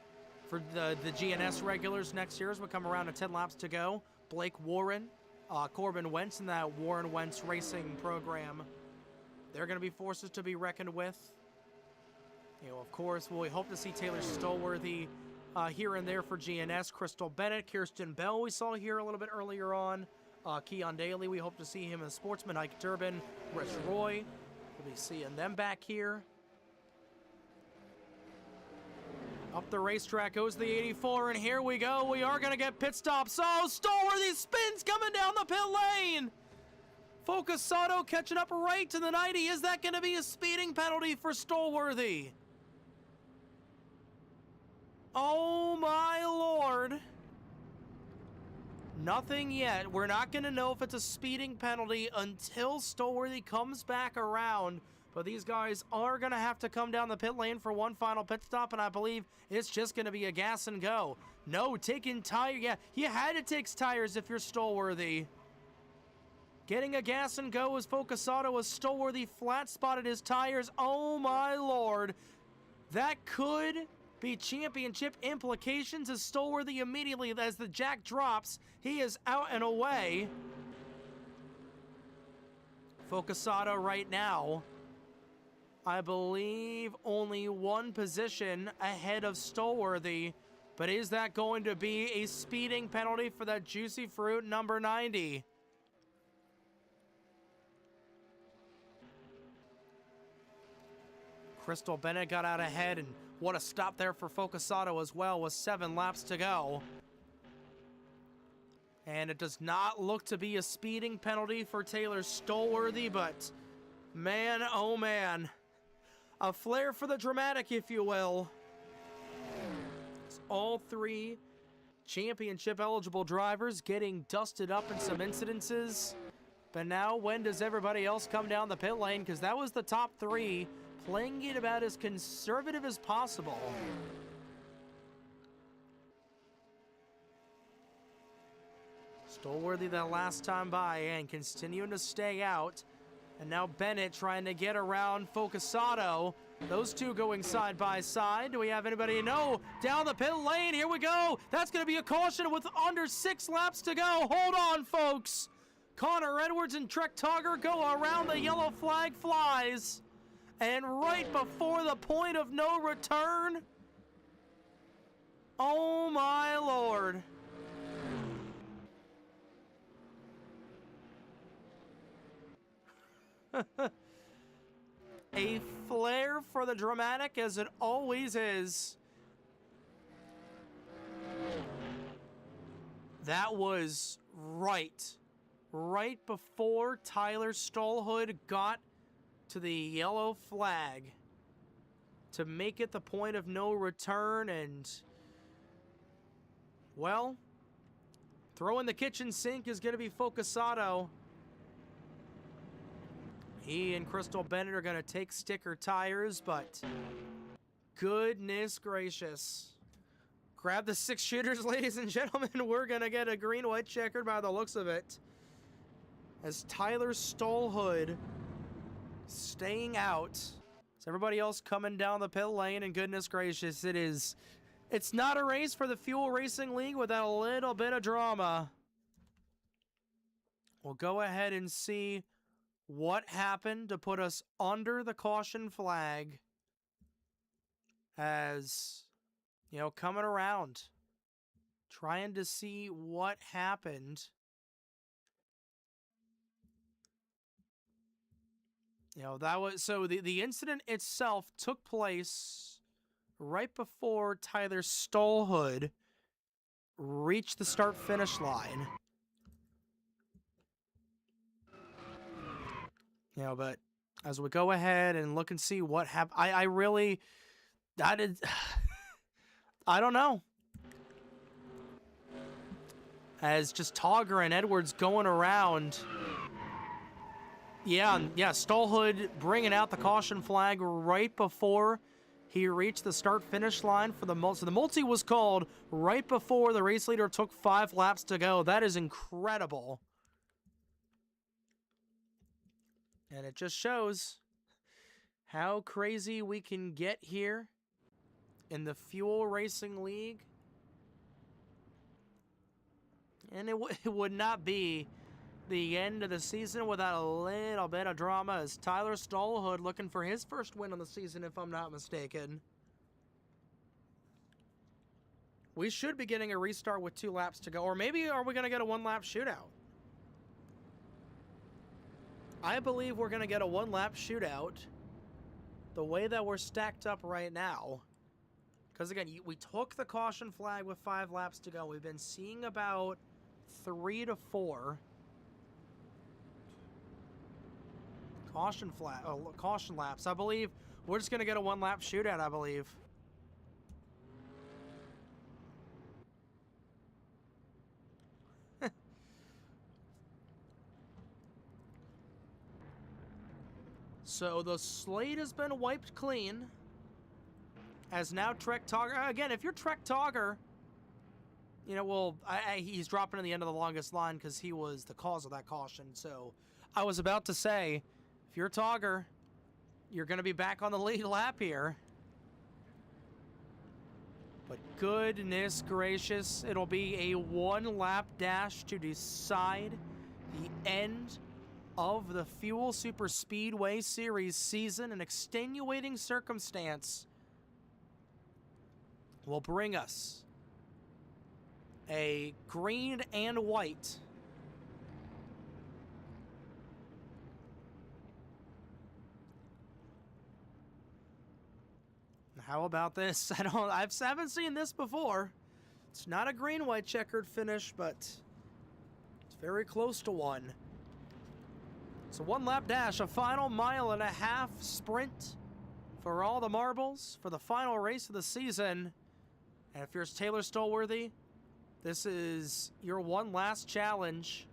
for the GNS regulars next year as we come around to 10 laps to go. Blake Warren, Corbin Wentz in that Warren Wentz racing program. They're going to be forces to be reckoned with. You know, of course, we hope to see Taylor Stallworthy here and there for GNS. Crystal Bennett, Kirsten Bell we saw here a little bit earlier on. Keon Daly, we hope to see him as Sportsman. Ike Durbin, Rich Roy, we'll be seeing them back here. Up the racetrack goes the 84, and here we go. We are going to get pit stops. Oh, Stallworthy spins coming down the pit lane. Focusato catching up right to the 90. Is that going to be a speeding penalty for Stallworthy? Oh, my Lord. Nothing yet. We're not going to know if it's a speeding penalty until Stallworthy comes back around. But these guys are going to have to come down the pit lane for one final pit stop, and I believe it's just going to be a gas and go. No, taking tire. Yeah, you had to take tires if you're Stallworthy. Getting a gas and go as Focusato as Stallworthy flat spotted his tires. Oh, my Lord. That could be championship implications as Stallworthy immediately, as the jack drops, he is out and away. Focusato right now, I believe, only one position ahead of Stallworthy, but is that going to be a speeding penalty for that juicy fruit number 90? Crystal Bennett got out ahead, and what a stop there for Focusato as well, with 7 laps to go. And it does not look to be a speeding penalty for Taylor Stallworthy, but man, oh man. A flair for the dramatic, if you will. It's all 3 championship eligible drivers getting dusted up in some incidences. But now, when does everybody else come down the pit lane? Because that was the top three, playing it about as conservative as possible. Stolworthy that last time by and continuing to stay out. And now Bennett trying to get around Focusato. Those two going side by side. Do we have anybody? No, down the pit lane. Here we go. That's going to be a caution with under 6 laps to go. Hold on, folks. Connor Edwards and Trek Togger go around. The yellow flag flies. And right before the point of no return. Oh, my Lord. A flair for the dramatic, as it always is. That was right before Tyler Stolhood got to the yellow flag to make it the point of no return. And, well, throwing the kitchen sink is going to be Focusato. He and Crystal Bennett are going to take sticker tires, but goodness gracious. Grab the 6 shooters, ladies and gentlemen. We're going to get a green-white checkered by the looks of it. As Tyler Stolhood staying out. Is everybody else coming down the pit lane? And goodness gracious, it's not a race for the Fuel Racing League without a little bit of drama. We'll go ahead and see what happened to put us under the caution flag, as, you know, coming around, trying to see what happened. You know, that was, so the incident itself took place right before Tyler Stolhood reached the start-finish line. You know, but as we go ahead and look and see what happened, I don't know. As just Togger and Edwards going around. Yeah, Stolhood bringing out the caution flag right before he reached the start-finish line for the multi. So the multi was called right before the race leader took 5 laps to go. That is incredible. And it just shows how crazy we can get here in the Fuel Racing League. And it would not be the end of the season without a little bit of drama, as Tyler Stolhood looking for his first win on the season, if I'm not mistaken. We should be getting a restart with 2 laps to go. Or maybe are we going to get a 1-lap shootout? I believe we're going to get a 1-lap shootout the way that we're stacked up right now. Because, again, we took the caution flag with 5 laps to go. We've been seeing about 3 to 4 caution laps. I believe we're just going to get a 1-lap shootout, I believe. So the slate has been wiped clean. As now Trek Togger, again, if you're Trek Togger, you know, well, he's dropping to the end of the longest line because he was the cause of that caution. So I was about to say, if you're Togger, you're going to be back on the lead lap here. But goodness gracious, it'll be a 1-lap dash to decide the end of the FUEL Superspeedway Series season. An extenuating circumstance will bring us a green and white How about this? I haven't seen this before. It's not a green-white checkered finish, but it's very close to one. It's a 1-lap dash, a final 1.5 mile sprint for all the marbles for the final race of the season. And if you're Taylor Stolworthy, this is your one last challenge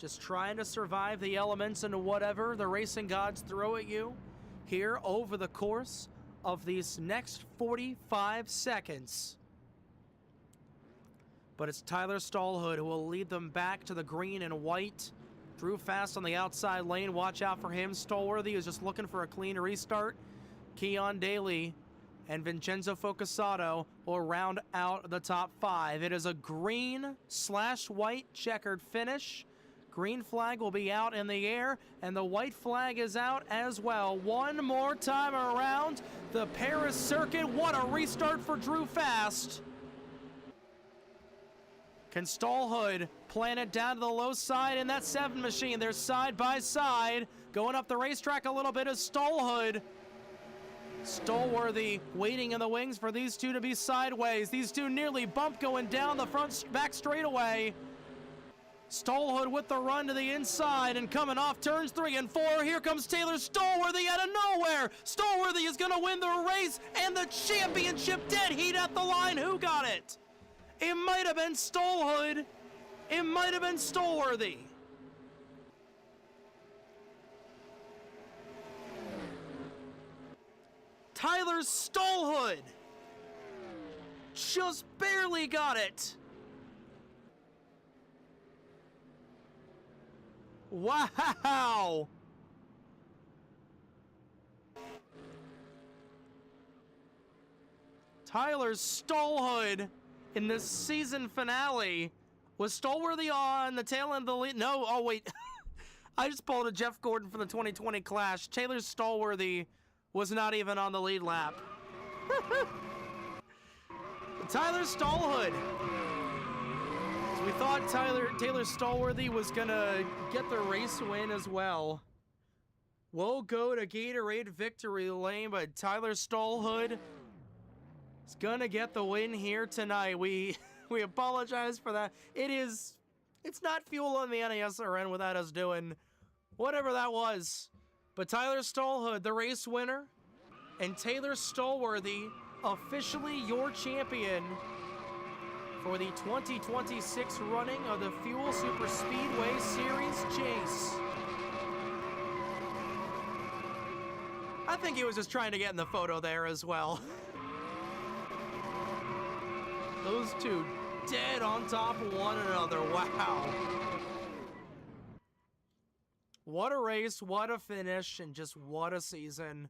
just trying to survive the elements and whatever the racing gods throw at you here over the course of these next 45 seconds. But it's Tyler Stallhood who will lead them back to the green and white. Drew Fast on the outside lane. Watch out for him. Stallworthy is just looking for a clean restart. Keon Daly and Vincenzo Focusato will round out the top 5. It is a green/white checkered finish. Green flag will be out in the air, and the white flag is out as well. One more time around the Paris circuit. What a restart for Drew Fast. Can Stallhood plant it down to the low side in that 7 machine? They're side by side. Going up the racetrack a little bit is Stallhood. Stallworthy waiting in the wings for these two to be sideways. These two nearly bump going down the back straightaway. Stallhood with the run to the inside and coming off turns 3 and 4. Here comes Taylor Stallworthy out of nowhere. Stallworthy is going to win the race and the championship. Dead heat at the line. Who got it? It might have been Stallhood. It might have been Stallworthy. Tyler Stallhood just barely got it. Wow. Tyler Stallhood in the season finale. Was Stallworthy on the tail end of the lead? No, oh wait. I just pulled a Jeff Gordon from the 2020 Clash. Taylor Stallworthy was not even on the lead lap. Tyler Stallhood. So we thought Taylor Stallworthy was gonna get the race win as well. We'll go to Gatorade victory lane, but Tyler Stallhood is gonna get the win here tonight. We apologize for that. It's not fuel on the NASRN without us doing whatever that was. But Tyler Stallhood, the race winner, and Taylor Stallworthy, officially your champion for the 2026 running of the FUEL Superspeedway Series Chase. I think he was just trying to get in the photo there as well. Those two dead on top of one another. Wow. What a race, what a finish, and just what a season.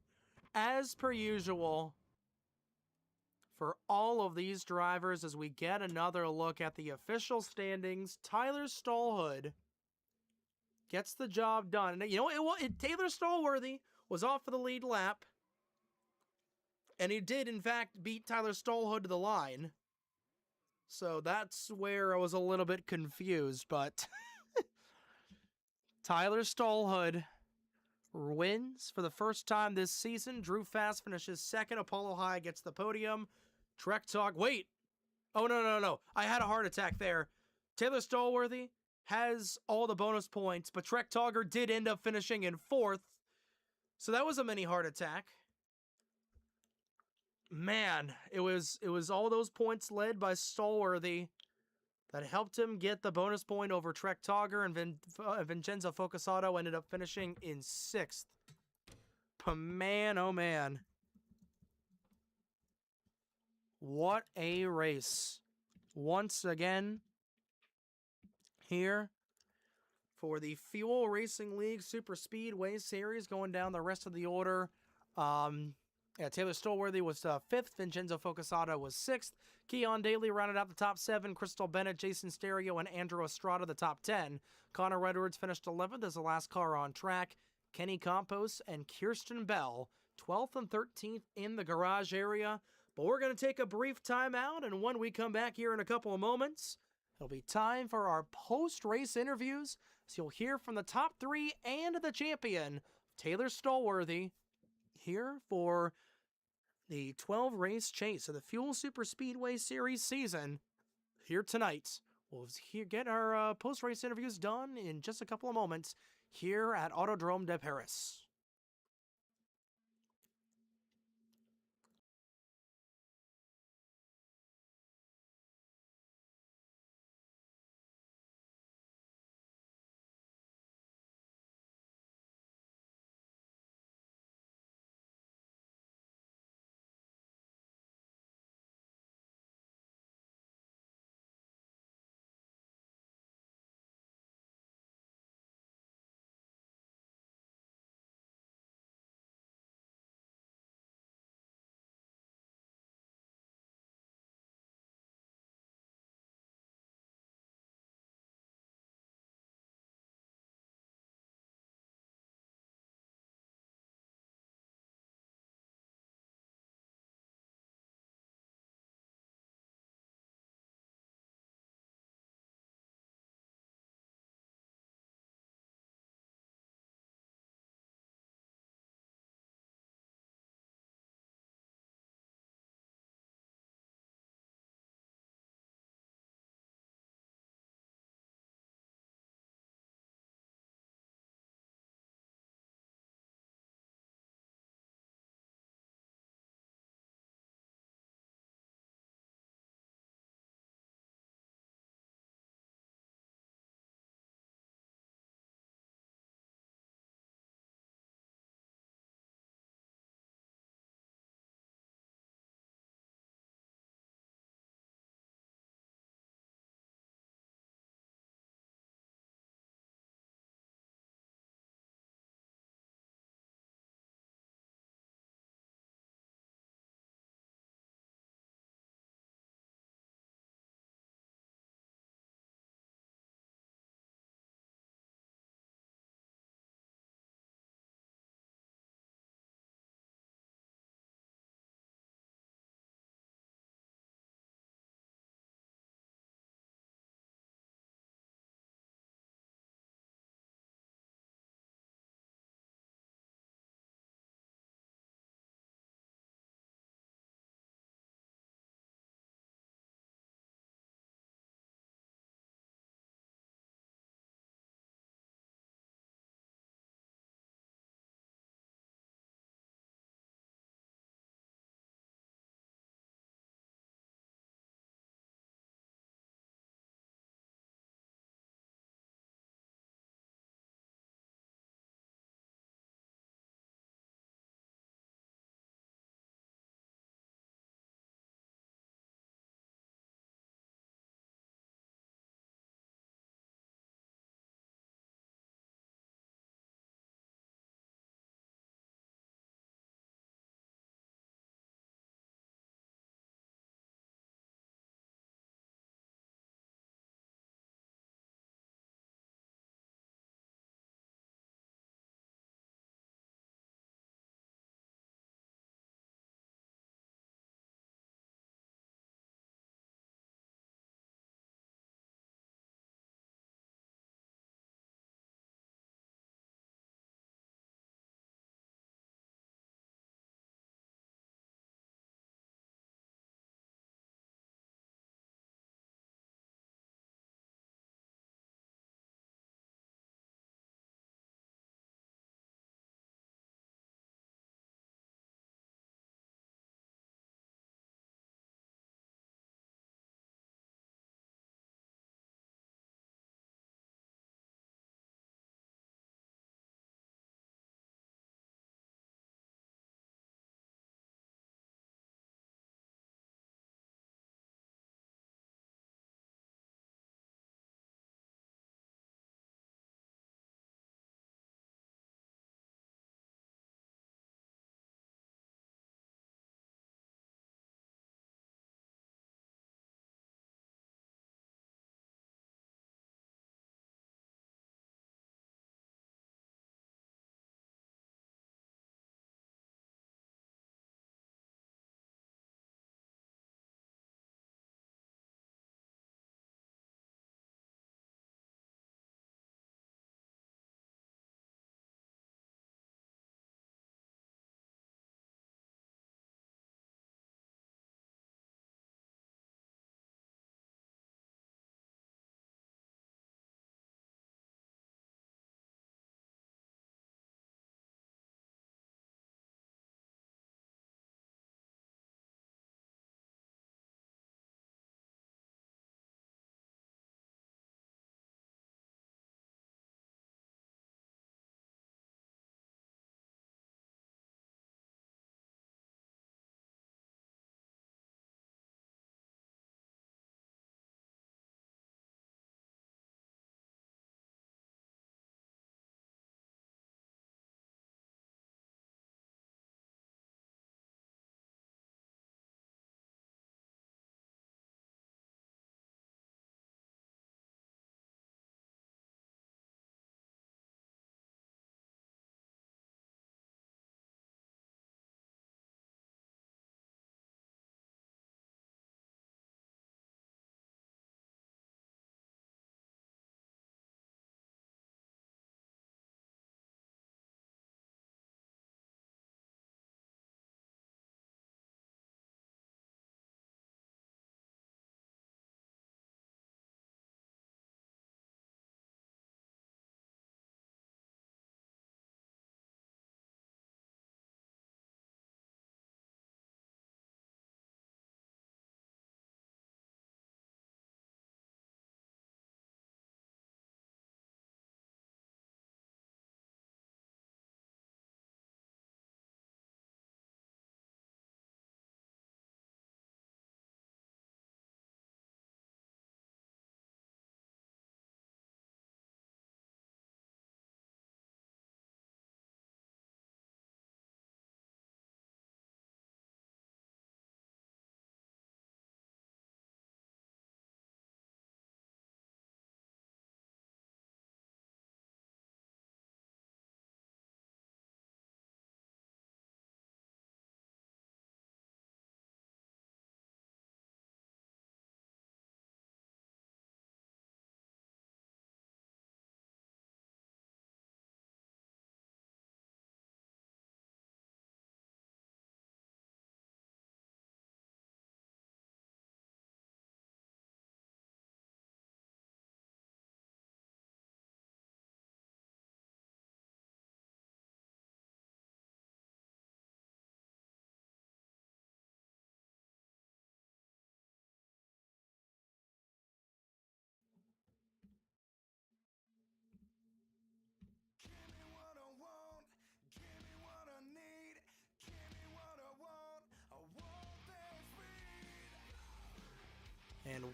As per usual, for all of these drivers, as we get another look at the official standings, Tyler Stallhood gets the job done. And you know, Taylor Stallworthy was off for the lead lap, and he did, in fact, beat Tyler Stallhood to the line. So that's where I was a little bit confused, but Tyler Stallhood wins for the first time this season. Drew Fast finishes second. Apollo High gets the podium. Trek Talk, wait. Oh, no. I had a heart attack there. Taylor Stallworthy has all the bonus points, but Trek Togger did end up finishing in 4th. So that was a mini heart attack. Man, it was all those points led by Stallworthy that helped him get the bonus point over Trek Togger, and Vincenzo Focusato ended up finishing in 6th. But man, oh man. What a race. Once again, here for the FUEL Racing League Super Speedway Series, going down the rest of the order. Taylor Stallworthy was 5th. Vincenzo Focusato was 6th. Keon Daly rounded out the top 7. Crystal Bennett, Jason Stereo, and Andrew Estrada the top 10. Connor Edwards finished 11th as the last car on track. Kenny Campos and Kirsten Bell, 12th and 13th in the garage area. But we're going to take a brief timeout, and when we come back here in a couple of moments, it'll be time for our post-race interviews. So you'll hear from the top 3 and the champion, Taylor Stallworthy, here for the 12-race chase of the FUEL Superspeedway Series season here tonight. We'll get our post-race interviews done in just a couple of moments here at Autodrome de Paris.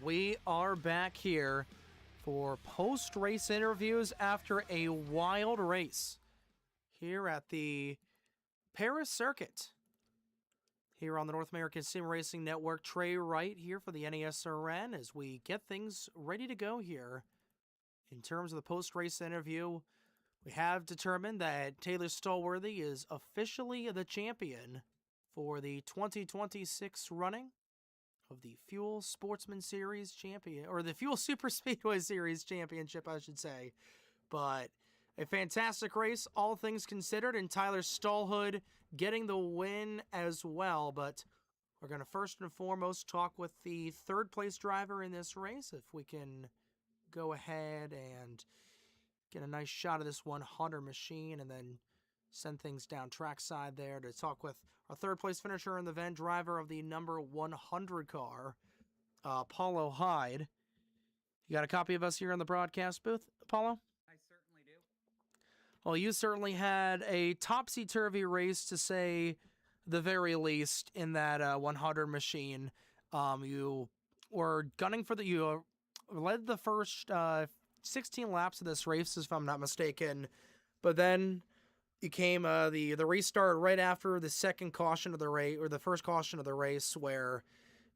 we are back here for post-race interviews after a wild race here at the Paris Circuit. Here on the North American Sim Racing Network, Trey Wright here for the NASRN as we get things ready to go here. In terms of the post-race interview, we have determined that Taylor Stallworthy is officially the champion for the 2026 running of the FUEL Sportsman Series Champion, or the FUEL Superspeedway Series Championship, I should say. But a fantastic race, all things considered, and Tyler Stallhood getting the win as well. But we're going to first and foremost talk with the third place driver in this race. If we can go ahead and get a nice shot of this 100 machine and then send things down trackside there to talk with our third place finisher in the event, driver of the number 100 car, Paulo Hyde. You got a copy of us here in the broadcast booth, Paulo? I certainly do. Well, you certainly had a topsy-turvy race, to say the very least, in that 100 machine. You were gunning for you led the first 16 laps of this race, if I'm not mistaken, but then you came the restart right after the second caution of the race, or the first caution of the race, where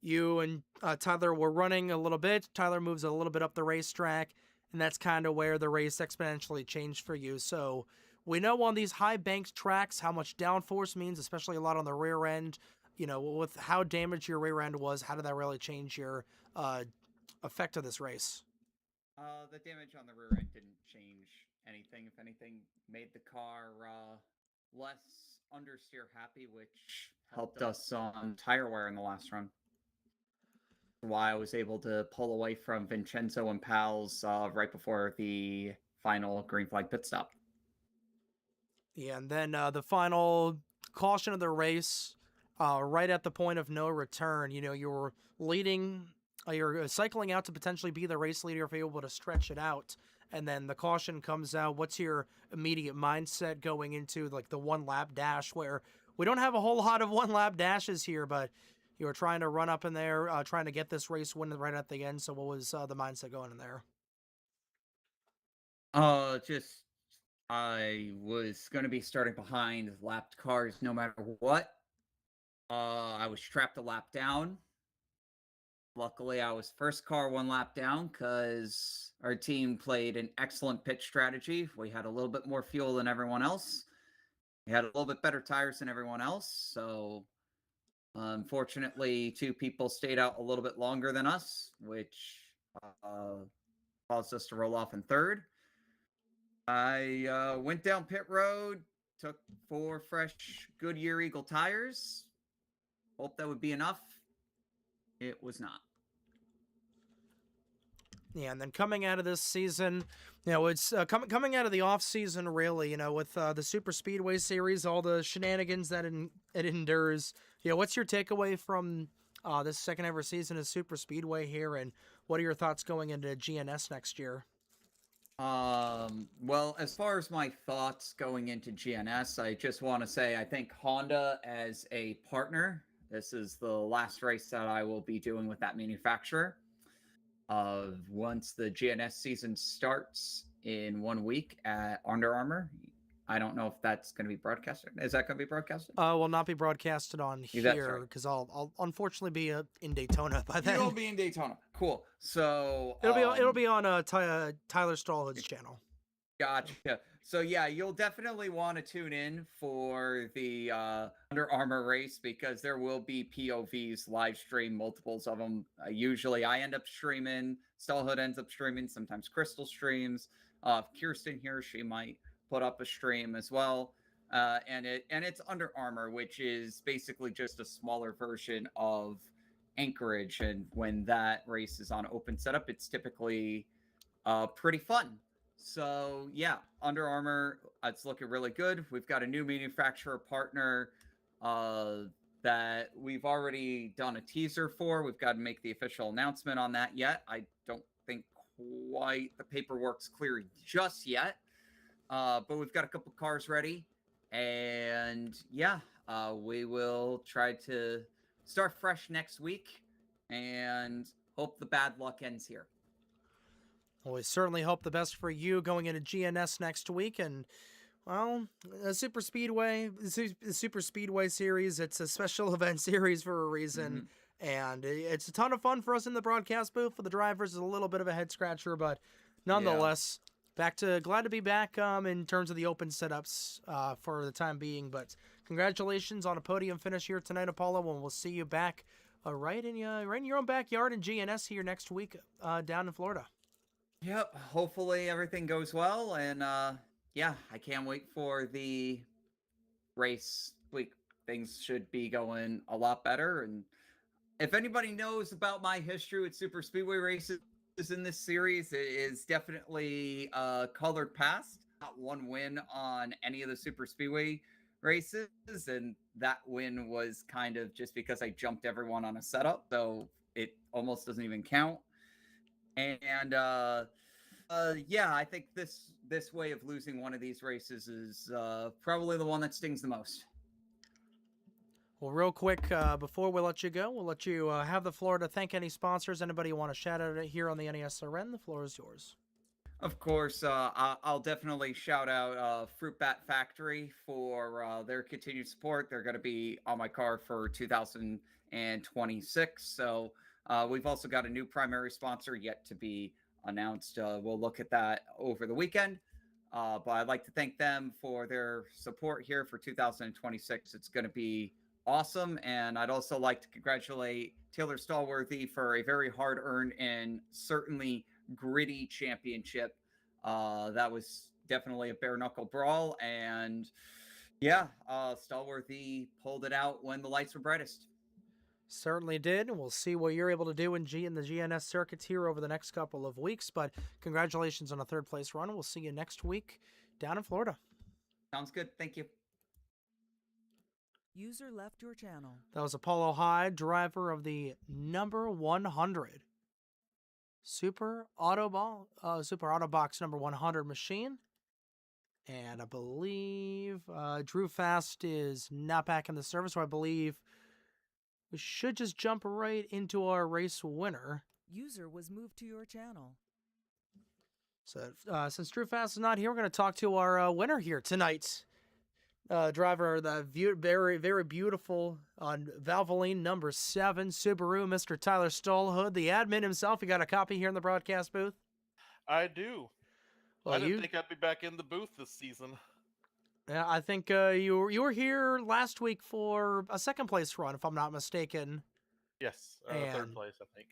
you and Tyler were running a little bit. Tyler moves a little bit up the racetrack, and that's kind of where the race exponentially changed for you. So we know on these high banked tracks how much downforce means, especially a lot on the rear end. You know, with how damaged your rear end was, how did that really change your effect of this race? The damage on the rear end didn't change anything. If anything, made the car less understeer happy, which helped us on tire wear in the last run. Why I was able to pull away from Vincenzo and Pals right before the final green flag pit stop. Yeah, and then the final caution of the race, right at the point of no return. You know, you were leading, you're cycling out to potentially be the race leader if you're able to stretch it out. And then the caution comes out. What's your immediate mindset going into like the one lap dash, where we don't have a whole lot of one lap dashes here, but you were trying to run up in there, trying to get this race win right at the end. So what was the mindset going in there? I was going to be starting behind lapped cars no matter what. I was trapped a lap down. Luckily, I was first car one lap down because our team played an excellent pit strategy. We had a little bit more fuel than everyone else. We had a little bit better tires than everyone else. So, unfortunately, two people stayed out a little bit longer than us, which caused us to roll off in third. I went down pit road, took 4 fresh Goodyear Eagle tires. Hoped that would be enough. It was not. Yeah, and then coming out of this season, you know, it's coming out of the off season, really, you know, with the Super Speedway Series, all the shenanigans that it endures. You know, what's your takeaway from this second ever season of Super Speedway here, and what are your thoughts going into GNS next year? Well, as far as my thoughts going into GNS, I just want to say I think Honda as a partner, this is the last race that I will be doing with that manufacturer. Once the GNS season starts in 1 week at Under Armour, I don't know if that's going to be broadcasted. Is that going to be broadcasted? Will not be broadcasted on here because I'll unfortunately be in Daytona by then. You'll be in Daytona. Cool. So it'll be on Tyler Stallhood's channel. Gotcha. So yeah, you'll definitely want to tune in for the Under Armour race because there will be POVs, live stream, multiples of them. Usually I end up streaming, Stallhood ends up streaming, sometimes Crystal streams. If Kirsten here, she might put up a stream as well. And it's Under Armour, which is basically just a smaller version of Anchorage. And when that race is on open setup, it's typically pretty fun. So yeah, Under Armour, it's looking really good. We've got a new manufacturer partner that we've already done a teaser for. We've got to make the official announcement on that yet. I don't think quite the paperwork's clear just yet, but we've got a couple cars ready. And yeah, we will try to start fresh next week. And hope the bad luck ends here. Well, we certainly hope the best for you going into GNS next week. And, well, the Super Speedway Series, it's a special event series for a reason. And it's a ton of fun for us in the broadcast booth. For the drivers, it's a little bit of a head scratcher, but nonetheless, glad to be back in terms of the open setups for the time being. But congratulations on a podium finish here tonight, Apollo, and we'll see you back right in your own backyard in GNS here next week down in Florida. Yep, hopefully everything goes well, and yeah, I can't wait for the race week. Things should be going a lot better, and if anybody knows about my history with super speedway races in this series, it is definitely colored past. Not one win on any of the super speedway races, and that win was kind of just because I jumped everyone on a setup, so it almost doesn't even count. And yeah, I think this way of losing one of these races is probably the one that stings the most. Well, real quick, before we let you go, we'll let you have the floor to thank any sponsors. Anybody you want to shout out here on the NESRN, the floor is yours. Of course, I'll definitely shout out Fruit Bat Factory for their continued support. They're going to be on my car for 2026. So we've also got a new primary sponsor yet to be announced. We'll look at that over the weekend. But I'd like to thank them for their support here for 2026. It's going to be awesome. And I'd also like to congratulate Taylor Stallworthy for a very hard-earned and certainly gritty championship. That was definitely a bare knuckle brawl, and yeah, Stallworthy pulled it out when the lights were brightest. Certainly did. We'll see what you're able to do in the GNS circuits here over the next couple of weeks, but congratulations on a third place run. We'll see you next week down in Florida. Sounds good. Thank you. User left your channel. That was Apollo Hyde, driver of the number 100 Super Autobox number 100 machine. And I believe Drew Fast is not back in the service, so I believe we should just jump right into our race winner. User was moved to your channel. So since Drew Fast is not here, we're going to talk to our winner here tonight. Driver of the very, very beautiful on Valvoline number 7 Subaru, Mr. Tyler Stallhood, the admin himself. You got a copy here in the broadcast booth? I do. Well, I didn't think I'd be back in the booth this season. Yeah, I think you were here last week for a second place run, if I'm not mistaken. Yes, third place, I think.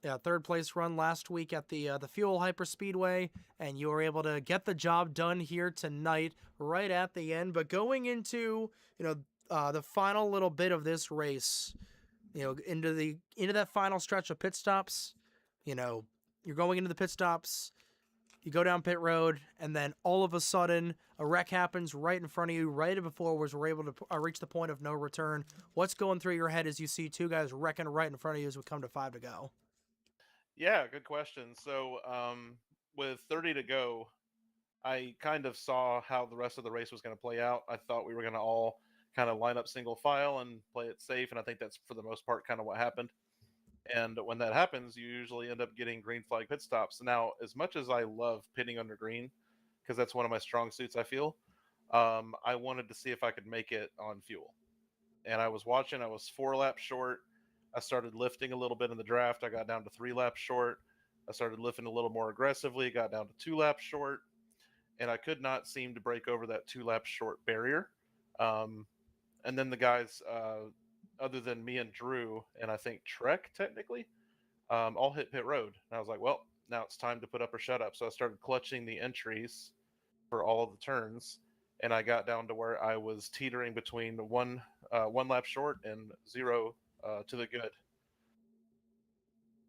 Yeah, third place run last week at the FUEL Hyperspeedway, and you were able to get the job done here tonight, right at the end. But going into the final little bit of this race, into that final stretch of pit stops, you're going into the pit stops. You go down pit road, and then all of a sudden, a wreck happens right in front of you, right before we're able to reach the point of no return. What's going through your head as you see two guys wrecking right in front of you as we come to 5 to go? Yeah, good question. So, with 30 to go, I kind of saw how the rest of the race was going to play out. I thought we were going to all kind of line up single file and play it safe, and I think that's, for the most part, kind of what happened. And when that happens, you usually end up getting green flag pit stops. Now, as much as I love pitting under green, because that's one of my strong suits, I feel, I wanted to see if I could make it on fuel. And I was watching, I was 4 laps short. I started lifting a little bit in the draft. I got down to 3 laps short. I started lifting a little more aggressively, got down to 2 laps short. And I could not seem to break over that 2 lap short barrier. And then the guys, other than me and Drew, and I think Trek technically, all hit pit road. And I was like, well, now it's time to put up or shut up. So I started clutching the entries for all of the turns, and I got down to where I was teetering between one lap short and 0 to the good.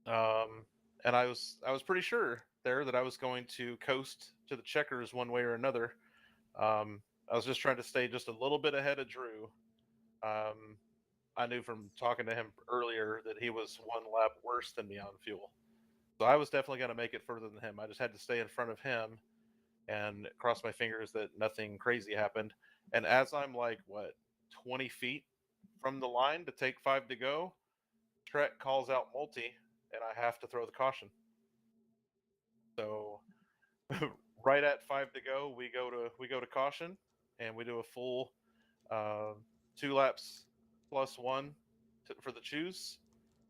And I was pretty sure there that I was going to coast to the checkers one way or another. I was just trying to stay just a little bit ahead of Drew. I knew from talking to him earlier that he was 1 lap worse than me on fuel. So I was definitely going to make it further than him. I just had to stay in front of him and cross my fingers that nothing crazy happened. And as I'm like, 20 feet from the line to take 5 to go, Trek calls out multi, and I have to throw the caution. So right at 5 to go, we go to caution, and we do a full 2 laps plus 1 for the choose.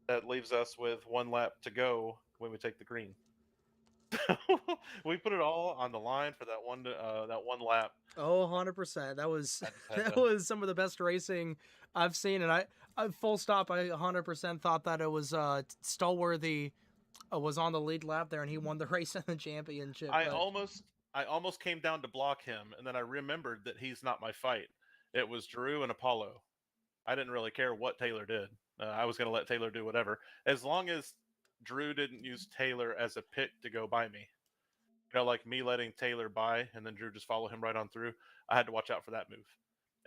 That leaves us with 1 lap to go when we take the green. We put it all on the line for that one lap. Oh, 100%. That was I just had that to. was some of the best racing I've seen, and I full stop. I 100% thought that it was Stallworthy was on the lead lap there, and he won the race in the championship. I But almost I almost came down to block him, and then I remembered that he's not my fight. It was Drew and Apollo. I didn't really care what Taylor did. I was going to let Taylor do whatever, as long as Drew didn't use Taylor as a pit to go by me. You know, like me letting Taylor by and then Drew just follow him right on through. I had to watch out for that move,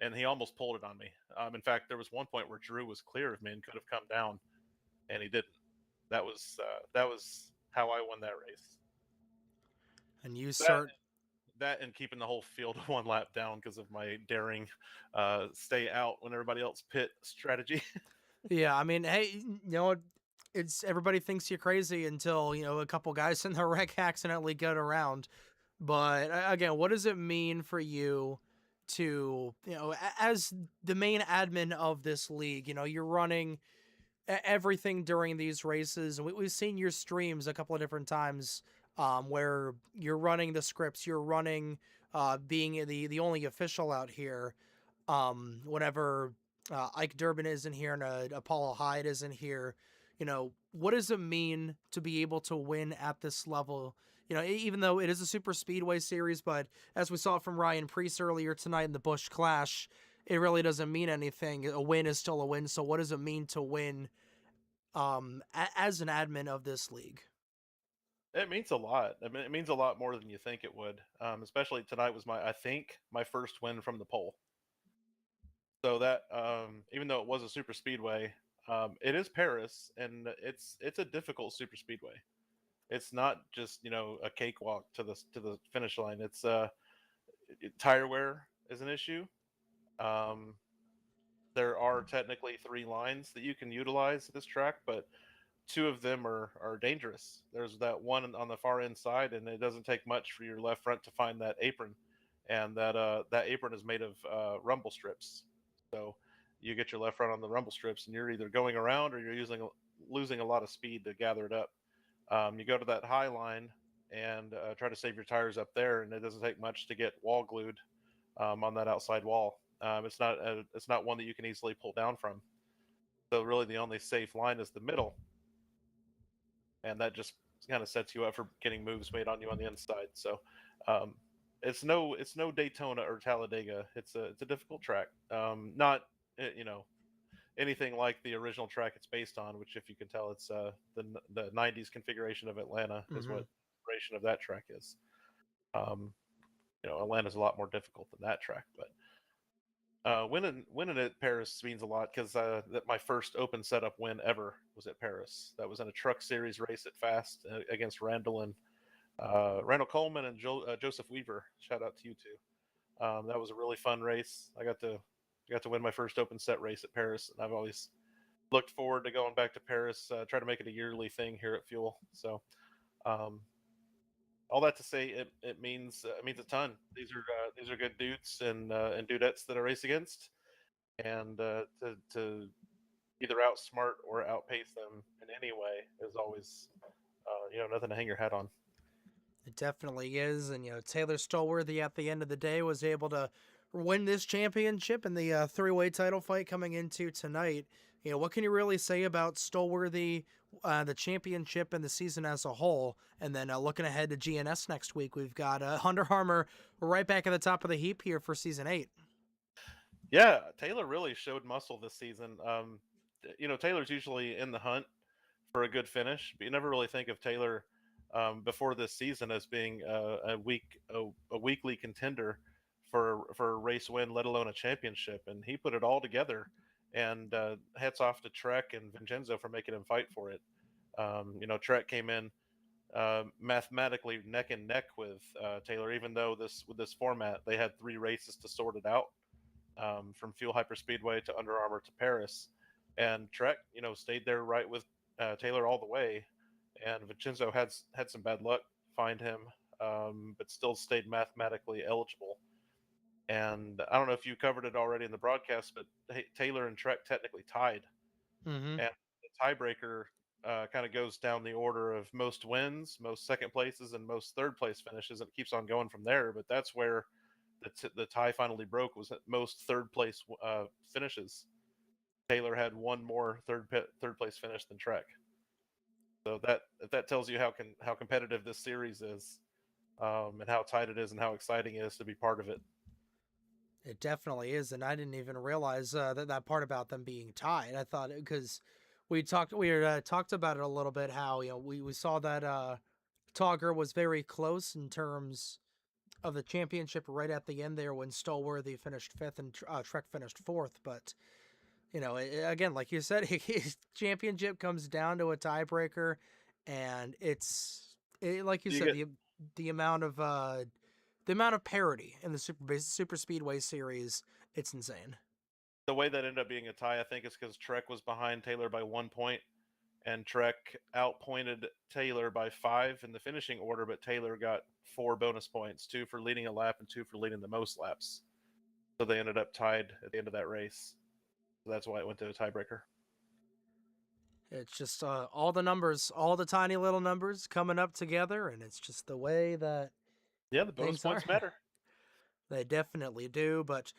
and he almost pulled it on me. In fact, there was one point where Drew was clear of me and could have come down, and he didn't. That was how I won that race. and you That cert that and keeping the whole field 1 lap down because of my daring stay out when everybody else pit strategy. Yeah, I mean, hey, you know what? It's everybody thinks you're crazy until a couple guys in the wreck accidentally get around. But again, what does it mean for you to as the main admin of this league? You're running everything during these races, and we've seen your streams a couple of different times, where you're running the scripts, you're running, being the only official out here. Whenever Ike Durbin isn't here and Apollo Hyde isn't here, what does it mean to be able to win at this level? Even though it is a super speedway series, but as we saw from Ryan Preece earlier tonight in the Busch Clash, it really doesn't mean anything. A win is still a win. So what does it mean to win as an admin of this league? It means a lot. I mean, it means a lot more than you think it would. Especially tonight was I think my first win from the pole. So that even though it was a super speedway, it is Paris, and it's a difficult super speedway. It's not just a cakewalk to the finish line. It's tire wear is an issue. Um, there are technically 3 lines that you can utilize at this track, but 2 of them are dangerous. There's that one on the far inside, and it doesn't take much for your left front to find that apron, and that apron is made of rumble strips. So you get your left front on the rumble strips, and you're either going around or you're losing a lot of speed to gather it up. You go to that high line and try to save your tires up there, and it doesn't take much to get wall glued on that outside wall. It's not one that you can easily pull down from. So really, the only safe line is the middle, and that just kind of sets you up for getting moves made on you on the inside. So it's no Daytona or Talladega. It's a difficult track. Not anything like the original track it's based on, which, if you can tell, it's the 90s configuration of Atlanta is what the configuration of that track is. Atlanta's a lot more difficult than that track, but winning at Paris means a lot because that my first open setup win ever was at Paris. That was in a truck series race at Fast against Randall Coleman and Joseph Weaver. Shout out to you two. That was a really fun race. I got to win my first open set race at Paris, and I've always looked forward to going back to Paris. Try to make it a yearly thing here at Fuel. So, all that to say, it means a ton. These are good dudes and dudettes that I race against, and to either outsmart or outpace them in any way is always nothing to hang your hat on. It definitely is, and Taylor Stallworthy at the end of the day was able to win this championship in the 3-way title fight coming into tonight. What can you really say about Stallworthy, the championship and the season as a whole? And then looking ahead to GNS next week, we've got Under Armour right back at the top of the heap here for season 8. Yeah, Taylor really showed muscle this season. Taylor's usually in the hunt for a good finish, but you never really think of Taylor before this season as being a weekly contender for a race win, let alone a championship. And he put it all together. And hats off to Trek and Vincenzo for making him fight for it. Trek came in mathematically neck and neck with Taylor, even though with this format they had 3 races to sort it out, from Fuel Hyperspeedway to Under Armour to Paris. And Trek, stayed there right with Taylor all the way, and Vincenzo had some bad luck find him, but still stayed mathematically eligible. And I don't know if you covered it already in the broadcast, but Taylor and Trek technically tied, Mm-hmm. and the tiebreaker kind of goes down the order of most wins, most second places, and most third place finishes, and it keeps on going from there. But that's where the tie finally broke, was at most third place finishes. Taylor had one more third place finish than Trek. So that tells you how competitive this series is, and how tight it is, and how exciting it is to be part of it. It definitely is, and I didn't even realize that part about them being tied. I thought because we had talked about it a little bit, how we saw that Togger was very close in terms of the championship right at the end there when Stolworthy finished fifth and Trek finished fourth. But again, like you said, his championship comes down to a tiebreaker, and like you You said, get the amount of parity in the Super Speedway Series, it's insane. the way that ended up being a tie, I think, is because Trek was behind Taylor by 1 point, and Trek outpointed Taylor by 5 in the finishing order, but Taylor got 4 bonus points, 2 for leading a lap and 2 for leading the most laps. So they ended up tied at the end of that race. So that's why it went to a tiebreaker. It's just all the numbers, all the tiny little numbers coming up together, and it's just the way that Yeah, the bonus things are. points matter. They definitely do. But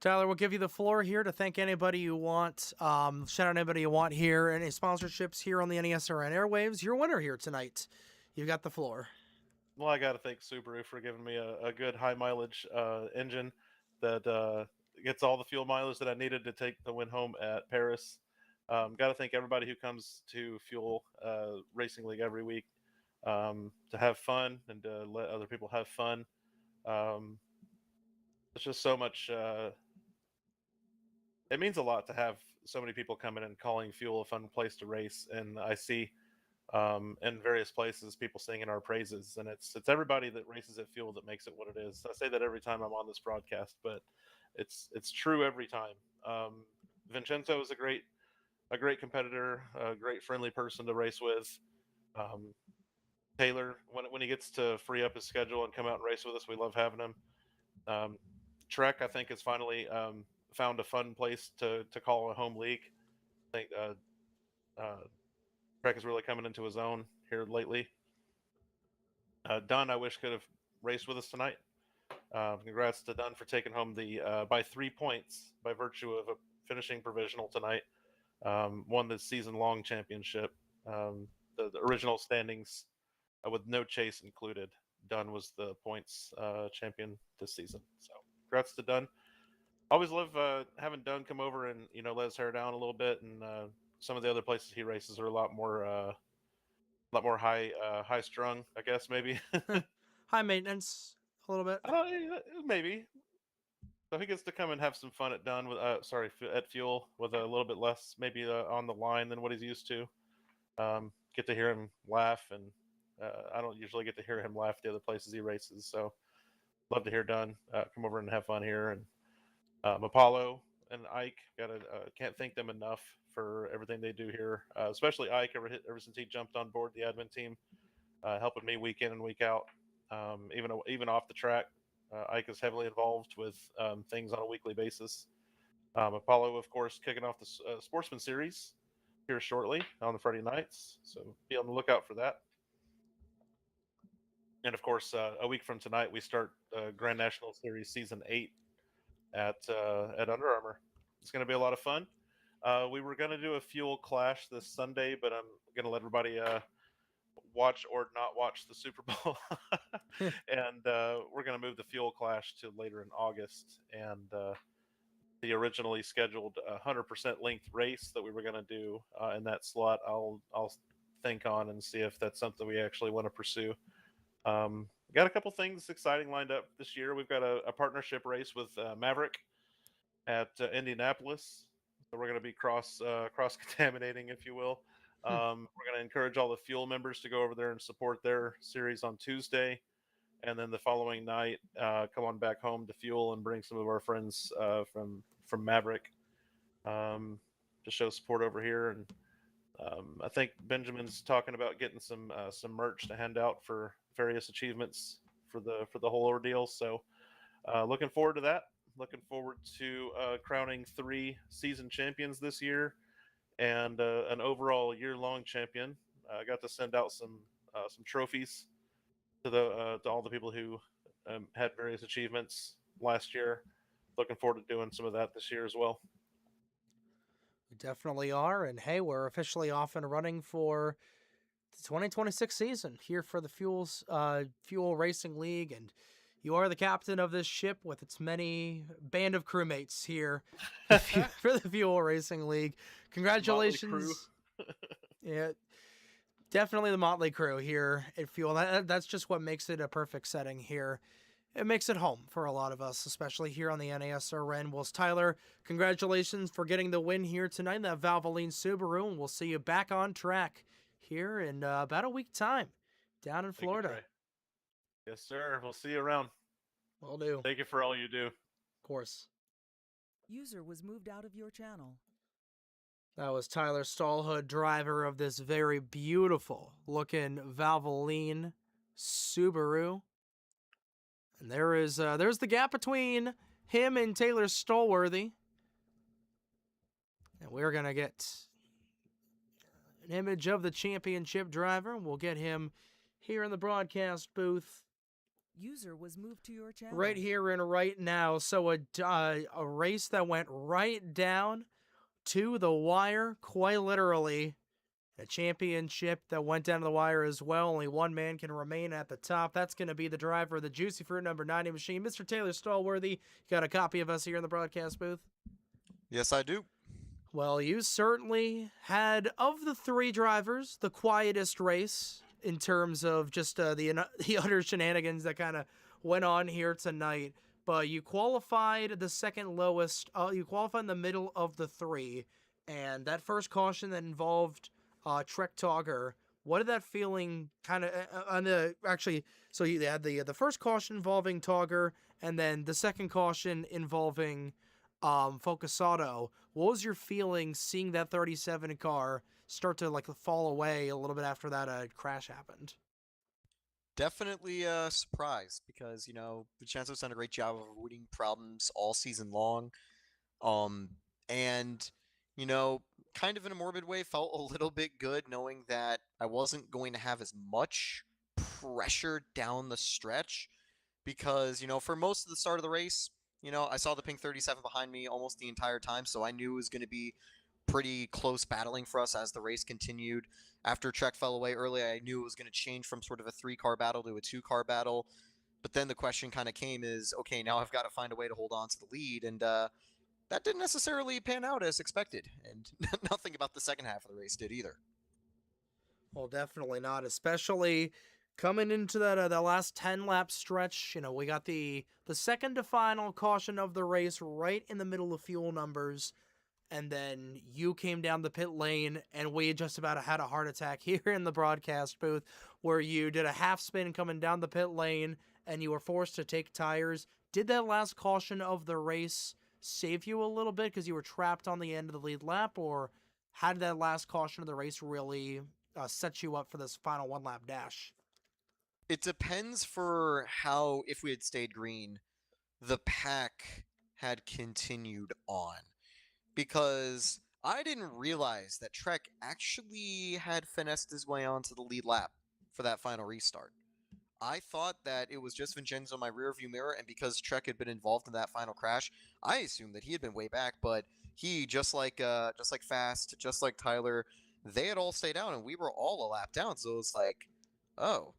Tyler, we'll give you the floor here to thank anybody you want. Shout out anybody you want here. Any sponsorships here on the NESRN airwaves. Your winner here tonight. You got the floor. Well, I got to thank Subaru for giving me a good high mileage engine that gets all the fuel mileage that I needed to take the win home at Paris. Got to thank everybody who comes to Fuel Racing League every week to have fun and to let other people have fun. It's just so much. It means a lot to have so many people coming and calling Fuel a fun place to race, and I see in various places people singing our praises, and it's everybody that races at Fuel that makes it what it is. I say that every time I'm on this broadcast, but it's true every time. Vincenzo is a great competitor, a great friendly person to race with. Um, Taylor, when he gets to free up his schedule and come out and race with us, we love having him. Um, Trek, I think, has finally found a fun place to call a home league. I think Trek is really coming into his own here lately. Dunn, I wish could have raced with us tonight. Congrats to Dunn for taking home the by 3 points by virtue of a finishing provisional tonight. Won the season-long championship. The original standings with no chase included. Dunn was the points champion this season. So congrats to Dunn. Always love having Dunn come over and let his hair down a little bit. And some of the other places he races are a lot more high strung, I guess maybe. High maintenance, a little bit. I don't maybe. So he gets to come and have some fun at Dunn with at Fuel with a little bit less maybe on the line than what he's used to. Get to hear him laugh, and I don't usually get to hear him laugh at the other places he races. So love to hear Dunn come over and have fun here. And Apollo and Ike, can't thank them enough for everything they do here, especially Ike ever since he jumped on board the admin team, helping me week in and week out. Even off the track, Ike is heavily involved with things on a weekly basis. Apollo, of course, kicking off the Sportsman Series here shortly on the Friday nights, so be on the lookout for that. And of course, a week from tonight, we start Grand National Series Season 8 at Under Armour. It's going to be a lot of fun. We were going to do a Fuel Clash this Sunday, but I'm going to let everybody watch or not watch the Super Bowl. And we're going to move the Fuel Clash to later in August. And the originally scheduled 100% length race that we were going to do in that slot, I'll think on and see if that's something we actually want to pursue. Got a couple things exciting lined up this year. We've got a partnership race with Maverick at Indianapolis. So we're going to be cross contaminating, if you will. We're going to encourage all the Fuel members to go over there and support their series on Tuesday, and then the following night, come on back home to Fuel and bring some of our friends from Maverick to show support over here. And I think Benjamin's talking about getting some merch to hand out for various achievements for the whole ordeal. So looking forward to that. Looking forward to crowning 3 season champions this year and an overall year-long champion. I got to send out some trophies to all the people who had various achievements last year. Looking forward to doing some of that this year as well. We definitely are. And hey, we're officially off and running for the 2026 season here for the FUEL Racing League. And you are the captain of this ship with its many band of crewmates here for the FUEL Racing League. Congratulations. Yeah, definitely the Motley Crew here at FUEL. That's just what makes it a perfect setting here. It makes it home for a lot of us, especially here on the NASRN. Well, Tyler, congratulations for getting the win here tonight in that Valvoline Subaru, and we'll see you back on track here in about a week time down in Florida. Thank you, Trey. Yes, sir. We'll see you around. Will do. Thank you for all you do. Of course. User was moved out of your channel. That was Tyler Stallhood, driver of this very beautiful looking Valvoline Subaru. And there's the gap between him and Taylor Stallworthy. And we're going to get an image of the championship driver. We'll get him here in the broadcast booth. User was moved to your channel. Right here and right now. So a race that went right down to the wire, quite literally. A championship that went down to the wire as well. Only one man can remain at the top. That's going to be the driver of the Juicy Fruit number 90 machine, Mr. Taylor Stallworthy. You got a copy of us here in the broadcast booth? Yes, I do. Well, you certainly had, of the 3 drivers, the quietest race in terms of just the utter shenanigans that kind of went on here tonight. But you qualified the second lowest. You qualified in the middle of the 3. And that first caution that involved Trek Togger, what did that feeling kind of on the actually? So you had the first caution involving Togger, and then the second caution involving Focusato. What was your feeling seeing that 37 car start to like fall away a little bit after that crash happened? Definitely surprised because, you know, Vincenzo's done a great job of avoiding problems all season long. And, you know, kind of in a morbid way, felt a little bit good knowing that I wasn't going to have as much pressure down the stretch because, you know, for most of the start of the race, you know, I saw the pink 37 behind me almost the entire time, so I knew it was going to be pretty close battling for us as the race continued. After Trek fell away early, I knew it was going to change from sort of a 3-car battle to a 2-car battle. But then the question kind of came is, okay, now I've got to find a way to hold on to the lead. And that didn't necessarily pan out as expected. And nothing about the second half of the race did either. Well, definitely not, especially coming into that last 10-lap stretch. You know, we got the second to final caution of the race right in the middle of fuel numbers. And then you came down the pit lane, and we just about had a heart attack here in the broadcast booth where you did a half spin coming down the pit lane, and you were forced to take tires. Did that last caution of the race save you a little bit because you were trapped on the end of the lead lap, or how did that last caution of the race really set you up for this final 1-lap dash? It depends for how, if we had stayed green, the pack had continued on. Because I didn't realize that Trek actually had finessed his way onto the lead lap for that final restart. I thought that it was just Vincenzo in my rearview mirror, and because Trek had been involved in that final crash, I assumed that he had been way back, but he, just like Fast, just like Tyler, they had all stayed down, and we were all a lap down, so it was like, oh,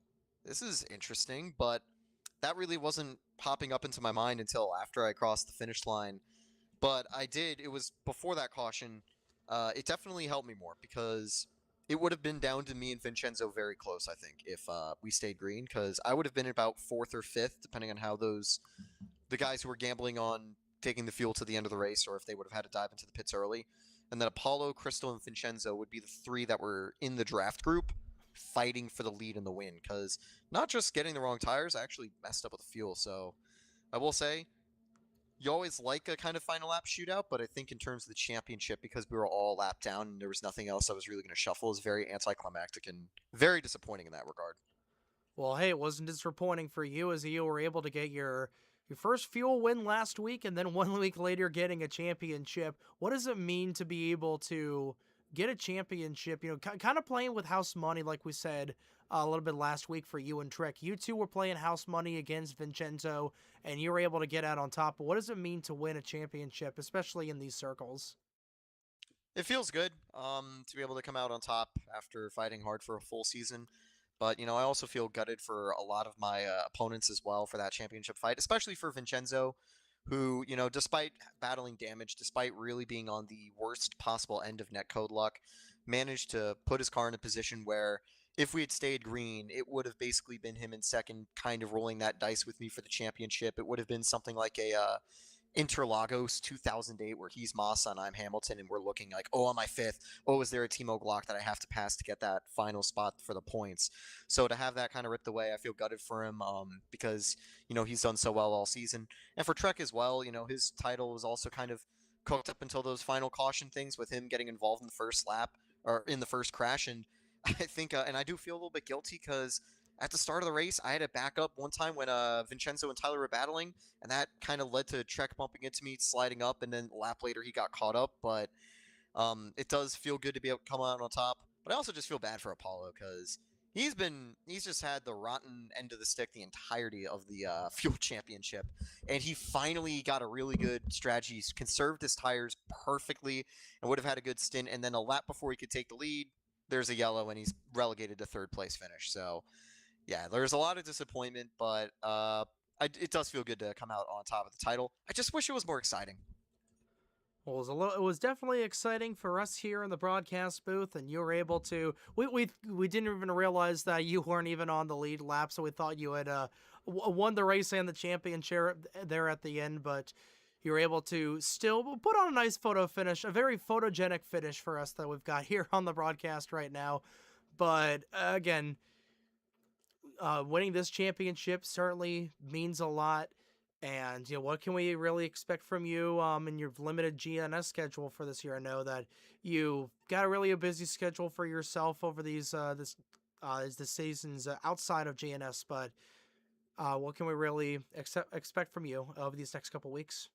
this is interesting, but that really wasn't popping up into my mind until after I crossed the finish line. But I did, it was before that caution, it definitely helped me more because it would have been down to me and Vincenzo very close, I think, if we stayed green, because I would have been about 4th or 5th, depending on how the guys who were gambling on taking the fuel to the end of the race, or if they would have had to dive into the pits early. And then Apollo, Crystal, and Vincenzo would be the 3 that were in the draft group fighting for the lead and the win, because not just getting the wrong tires, I actually messed up with the fuel, so I will say, you always like a kind of final lap shootout, but I think in terms of the championship, because we were all lapped down and there was nothing else I was really going to shuffle, is very anticlimactic and very disappointing in that regard. Well, hey, it wasn't disappointing for you as you were able to get your first fuel win last week, and then 1 week later getting a championship. What does it mean to be able to get a championship? You know, kind of playing with house money, like we said a little bit last week for you and Trek. You two were playing house money against Vincenzo, and you were able to get out on top. But what does it mean to win a championship, especially in these circles? It feels good to be able to come out on top after fighting hard for a full season. But, you know, I also feel gutted for a lot of my opponents as well for that championship fight, especially for Vincenzo, who, you know, despite battling damage, despite really being on the worst possible end of netcode luck, managed to put his car in a position where if we had stayed green, it would have basically been him in second, kind of rolling that dice with me for the championship. It would have been something like a Interlagos 2008 where he's Massa and I'm Hamilton and we're looking like, oh, am I fifth? Oh, is there a Timo Glock that I have to pass to get that final spot for the points? So to have that kind of ripped away, I feel gutted for him because, you know, he's done so well all season. And for Trek as well, you know, his title was also kind of cooked up until those final caution things with him getting involved in the first lap or in the first crash. And I think, and I do feel a little bit guilty because at the start of the race, I had a backup one time when Vincenzo and Tyler were battling, and that kind of led to Trek bumping into me, sliding up, and then a lap later he got caught up. But it does feel good to be able to come out on top. But I also just feel bad for Apollo because he's just had the rotten end of the stick the entirety of the Fuel Championship, and he finally got a really good strategy. He's conserved his tires perfectly and would have had a good stint. And then a lap before he could take the lead, there's a yellow, and he's relegated to third place finish. So yeah, there's a lot of disappointment, but it does feel good to come out on top of the title. I just wish it was more exciting. Well, it was definitely exciting for us here in the broadcast booth, and you were able to. We didn't even realize that you weren't even on the lead lap, so we thought you had won the race and the championship there at the end, but you were able to still put on a nice photo finish, a very photogenic finish for us that we've got here on the broadcast right now. But again, winning this championship certainly means a lot. And, you know, what can we really expect from you in your limited GNS schedule for this year? I know that you got a busy schedule for yourself over these the seasons outside of GNS, but what can we really expect from you over these next couple weeks?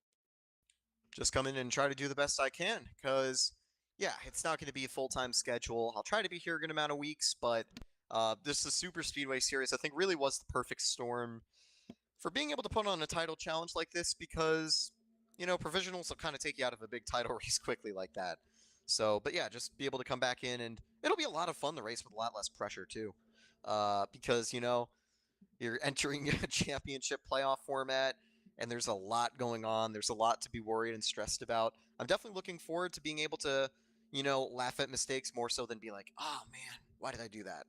Just come in and try to do the best I can, because, yeah, it's not going to be a full-time schedule. I'll try to be here a good amount of weeks, but this is Super Speedway Series, I think, really was the perfect storm for being able to put on a title challenge like this, because, you know, provisionals will kind of take you out of a big title race quickly like that. So, but yeah, just be able to come back in, and it'll be a lot of fun, the race, with a lot less pressure, too. Because, you know, you're entering a championship playoff format, and there's a lot going on. There's a lot to be worried and stressed about. I'm definitely looking forward to being able to, you know, laugh at mistakes more so than be like, oh, man, why did I do that?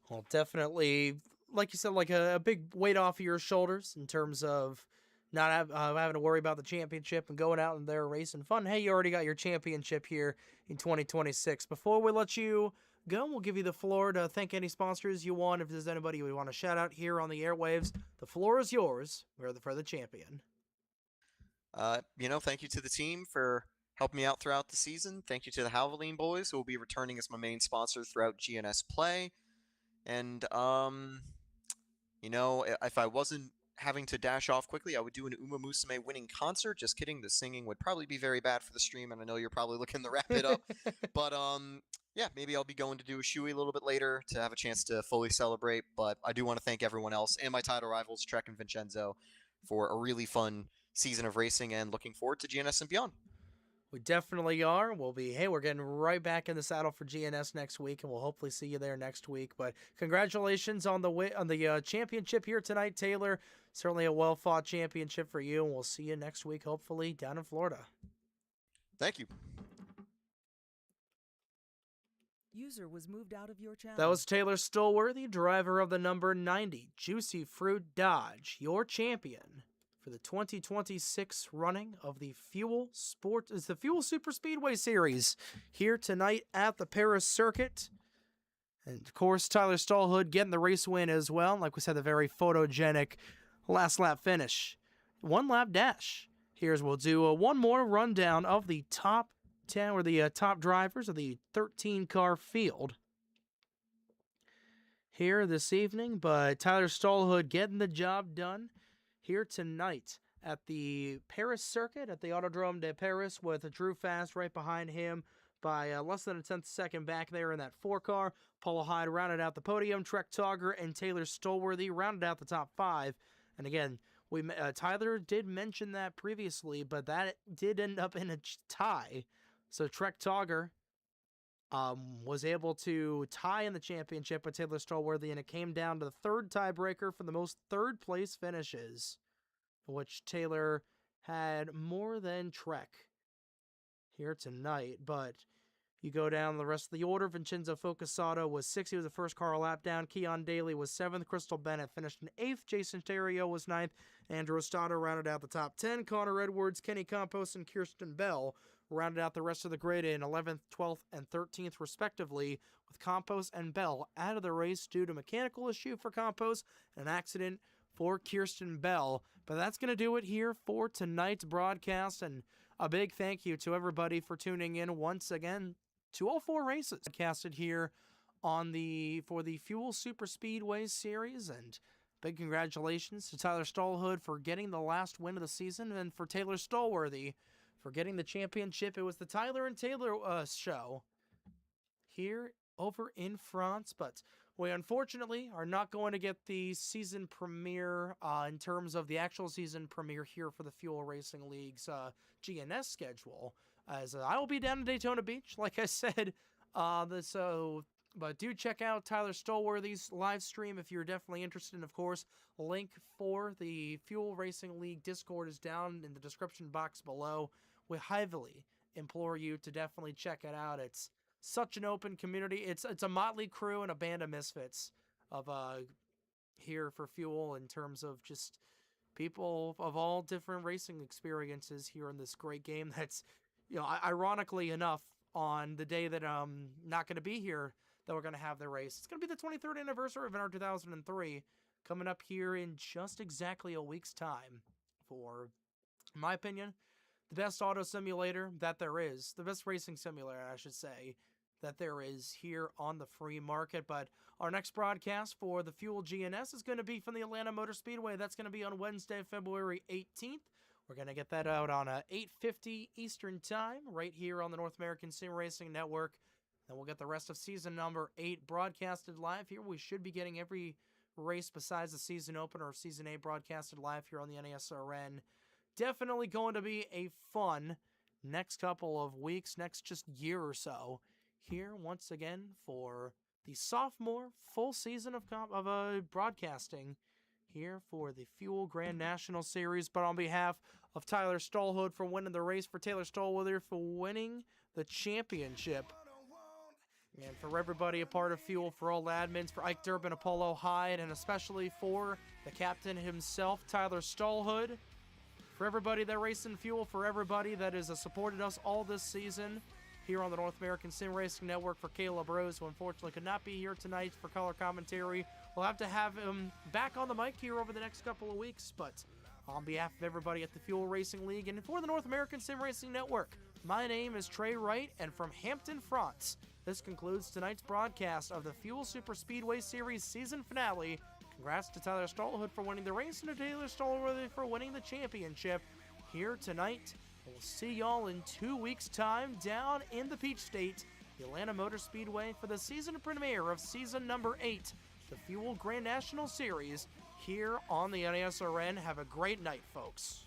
Well, definitely, like you said, like a big weight off of your shoulders in terms of not having to worry about the championship and going out in there racing fun. Hey, you already got your championship here in 2026. Before we let you go, we'll give you the floor to thank any sponsors you want. If there's anybody we want to shout out here on the airwaves, the floor is yours for the champion. You know, thank you to the team for helping me out throughout the season. Thank you to the Havoline boys, who will be returning as my main sponsor throughout GNS Play. And, you know, if I wasn't having to dash off quickly, I would do an Uma Musume winning concert. Just kidding. The singing would probably be very bad for the stream, and I know you're probably looking to wrap it up. But, yeah, maybe I'll be going to do a shoey a little bit later to have a chance to fully celebrate. But I do want to thank everyone else and my title rivals, Trek and Vincenzo, for a really fun season of racing, and looking forward to GNS and beyond. We definitely are. We're getting right back in the saddle for GNS next week, and we'll hopefully see you there next week. But congratulations on the championship here tonight, Taylor. Certainly a well-fought championship for you, and we'll see you next week, hopefully, down in Florida. Thank you. User was moved out of your channel. That was Taylor Stolworthy, driver of the number 90 Juicy Fruit Dodge, your champion for the 2026 running of the FUEL Superspeedway Series here tonight at the Paris Circuit. And of course, Tyler Stallhood getting the race win as well. Like we said, the very photogenic last lap finish. one-lap dash. Here's we'll do one more rundown of the top 10 or the top drivers of the 13-car field here this evening. But Tyler Stallhood getting the job done here tonight at the Paris circuit at the Autodrome de Paris with Drew Fast right behind him by less than a tenth second back there in that 4-car. Paul Hyde rounded out the podium. Trek Togger and Taylor Stolworthy rounded out the top 5. And again, Tyler did mention that previously, but that did end up in a tie. So Trek Togger was able to tie in the championship with Taylor Stolworthy, and it came down to the third tiebreaker for the most third-place finishes, which Taylor had more than Trek here tonight. But you go down the rest of the order. Vincenzo Focasato was 6th. He was the first car lap down. Keon Daly was 7th. Crystal Bennett finished in 8th. Jason Terrio was 9th. Andrew Ostado rounded out the top 10. Connor Edwards, Kenny Campos, and Kirsten Bell rounded out the rest of the grid in 11th, 12th, and 13th, respectively, with Campos and Bell out of the race due to mechanical issue for Campos and an accident for Kirsten Bell. But that's going to do it here for tonight's broadcast, and a big thank you to everybody for tuning in once again to all 4 races broadcasted here on for the FUEL Superspeedway Series. And big congratulations to Tyler Stallhood for getting the last win of the season, and for Taylor Stolworthy for getting the championship. It was the Tyler and Taylor show here over in France, but we unfortunately are not going to get the season premiere in terms of the actual season premiere here for the FUEL Racing League's GNS schedule, as I will be down in Daytona Beach, like I said. But do check out Tyler Stolworthy's live stream if you're definitely interested. And of course, link for the FUEL Racing League Discord is down in the description box below. We heavily implore you to definitely check it out. It's such an open community. It's a motley crew and a band of misfits of here for FUEL, in terms of just people of all different racing experiences here in this great game. That's, ironically enough, on the day that I'm not going to be here, that we're going to have the race. It's going to be the 23rd anniversary of NR2003, coming up here in just exactly a week's time for, in my opinion, the best auto simulator that there is. The best racing simulator, I should say, that there is here on the free market. But our next broadcast for the FUEL GNS is going to be from the Atlanta Motor Speedway. That's going to be on Wednesday, February 18th. We're going to get that out on 8:50 Eastern Time, right here on the North American Sim Racing Network. Then we'll get the rest of season number 8 broadcasted live here. We should be getting every race besides the season opener or season 8 broadcasted live here on the NASRN. Definitely going to be a fun next couple of weeks, next just year or so, here once again for the sophomore full season of broadcasting here for the FUEL Grand National Series. But on behalf of Tyler Stallhood for winning the race, for Taylor Stolworthy for winning the championship, and for everybody a part of FUEL, for all admins, for Ike Durbin, Apollo Hyde, and especially for the captain himself, Tyler Stallhood, for everybody that raced in FUEL, for everybody that has supported us all this season here on the North American Sim Racing Network, for Caleb Rose, who unfortunately could not be here tonight for color commentary. We'll have to have him back on the mic here over the next couple of weeks, but on behalf of everybody at the FUEL Racing League and for the North American Sim Racing Network, my name is Trey Wright, and from Hampton, France, this concludes tonight's broadcast of the FUEL Superspeedway Series season finale. Congrats to Tyler Stallhood for winning the race and to Taylor Stolworthy for winning the championship here tonight. We'll see y'all in 2 weeks' time down in the Peach State, the Atlanta Motor Speedway, for the season premiere of season number 8, the FUEL Grand National Series, here on the NASRN. Have a great night, folks.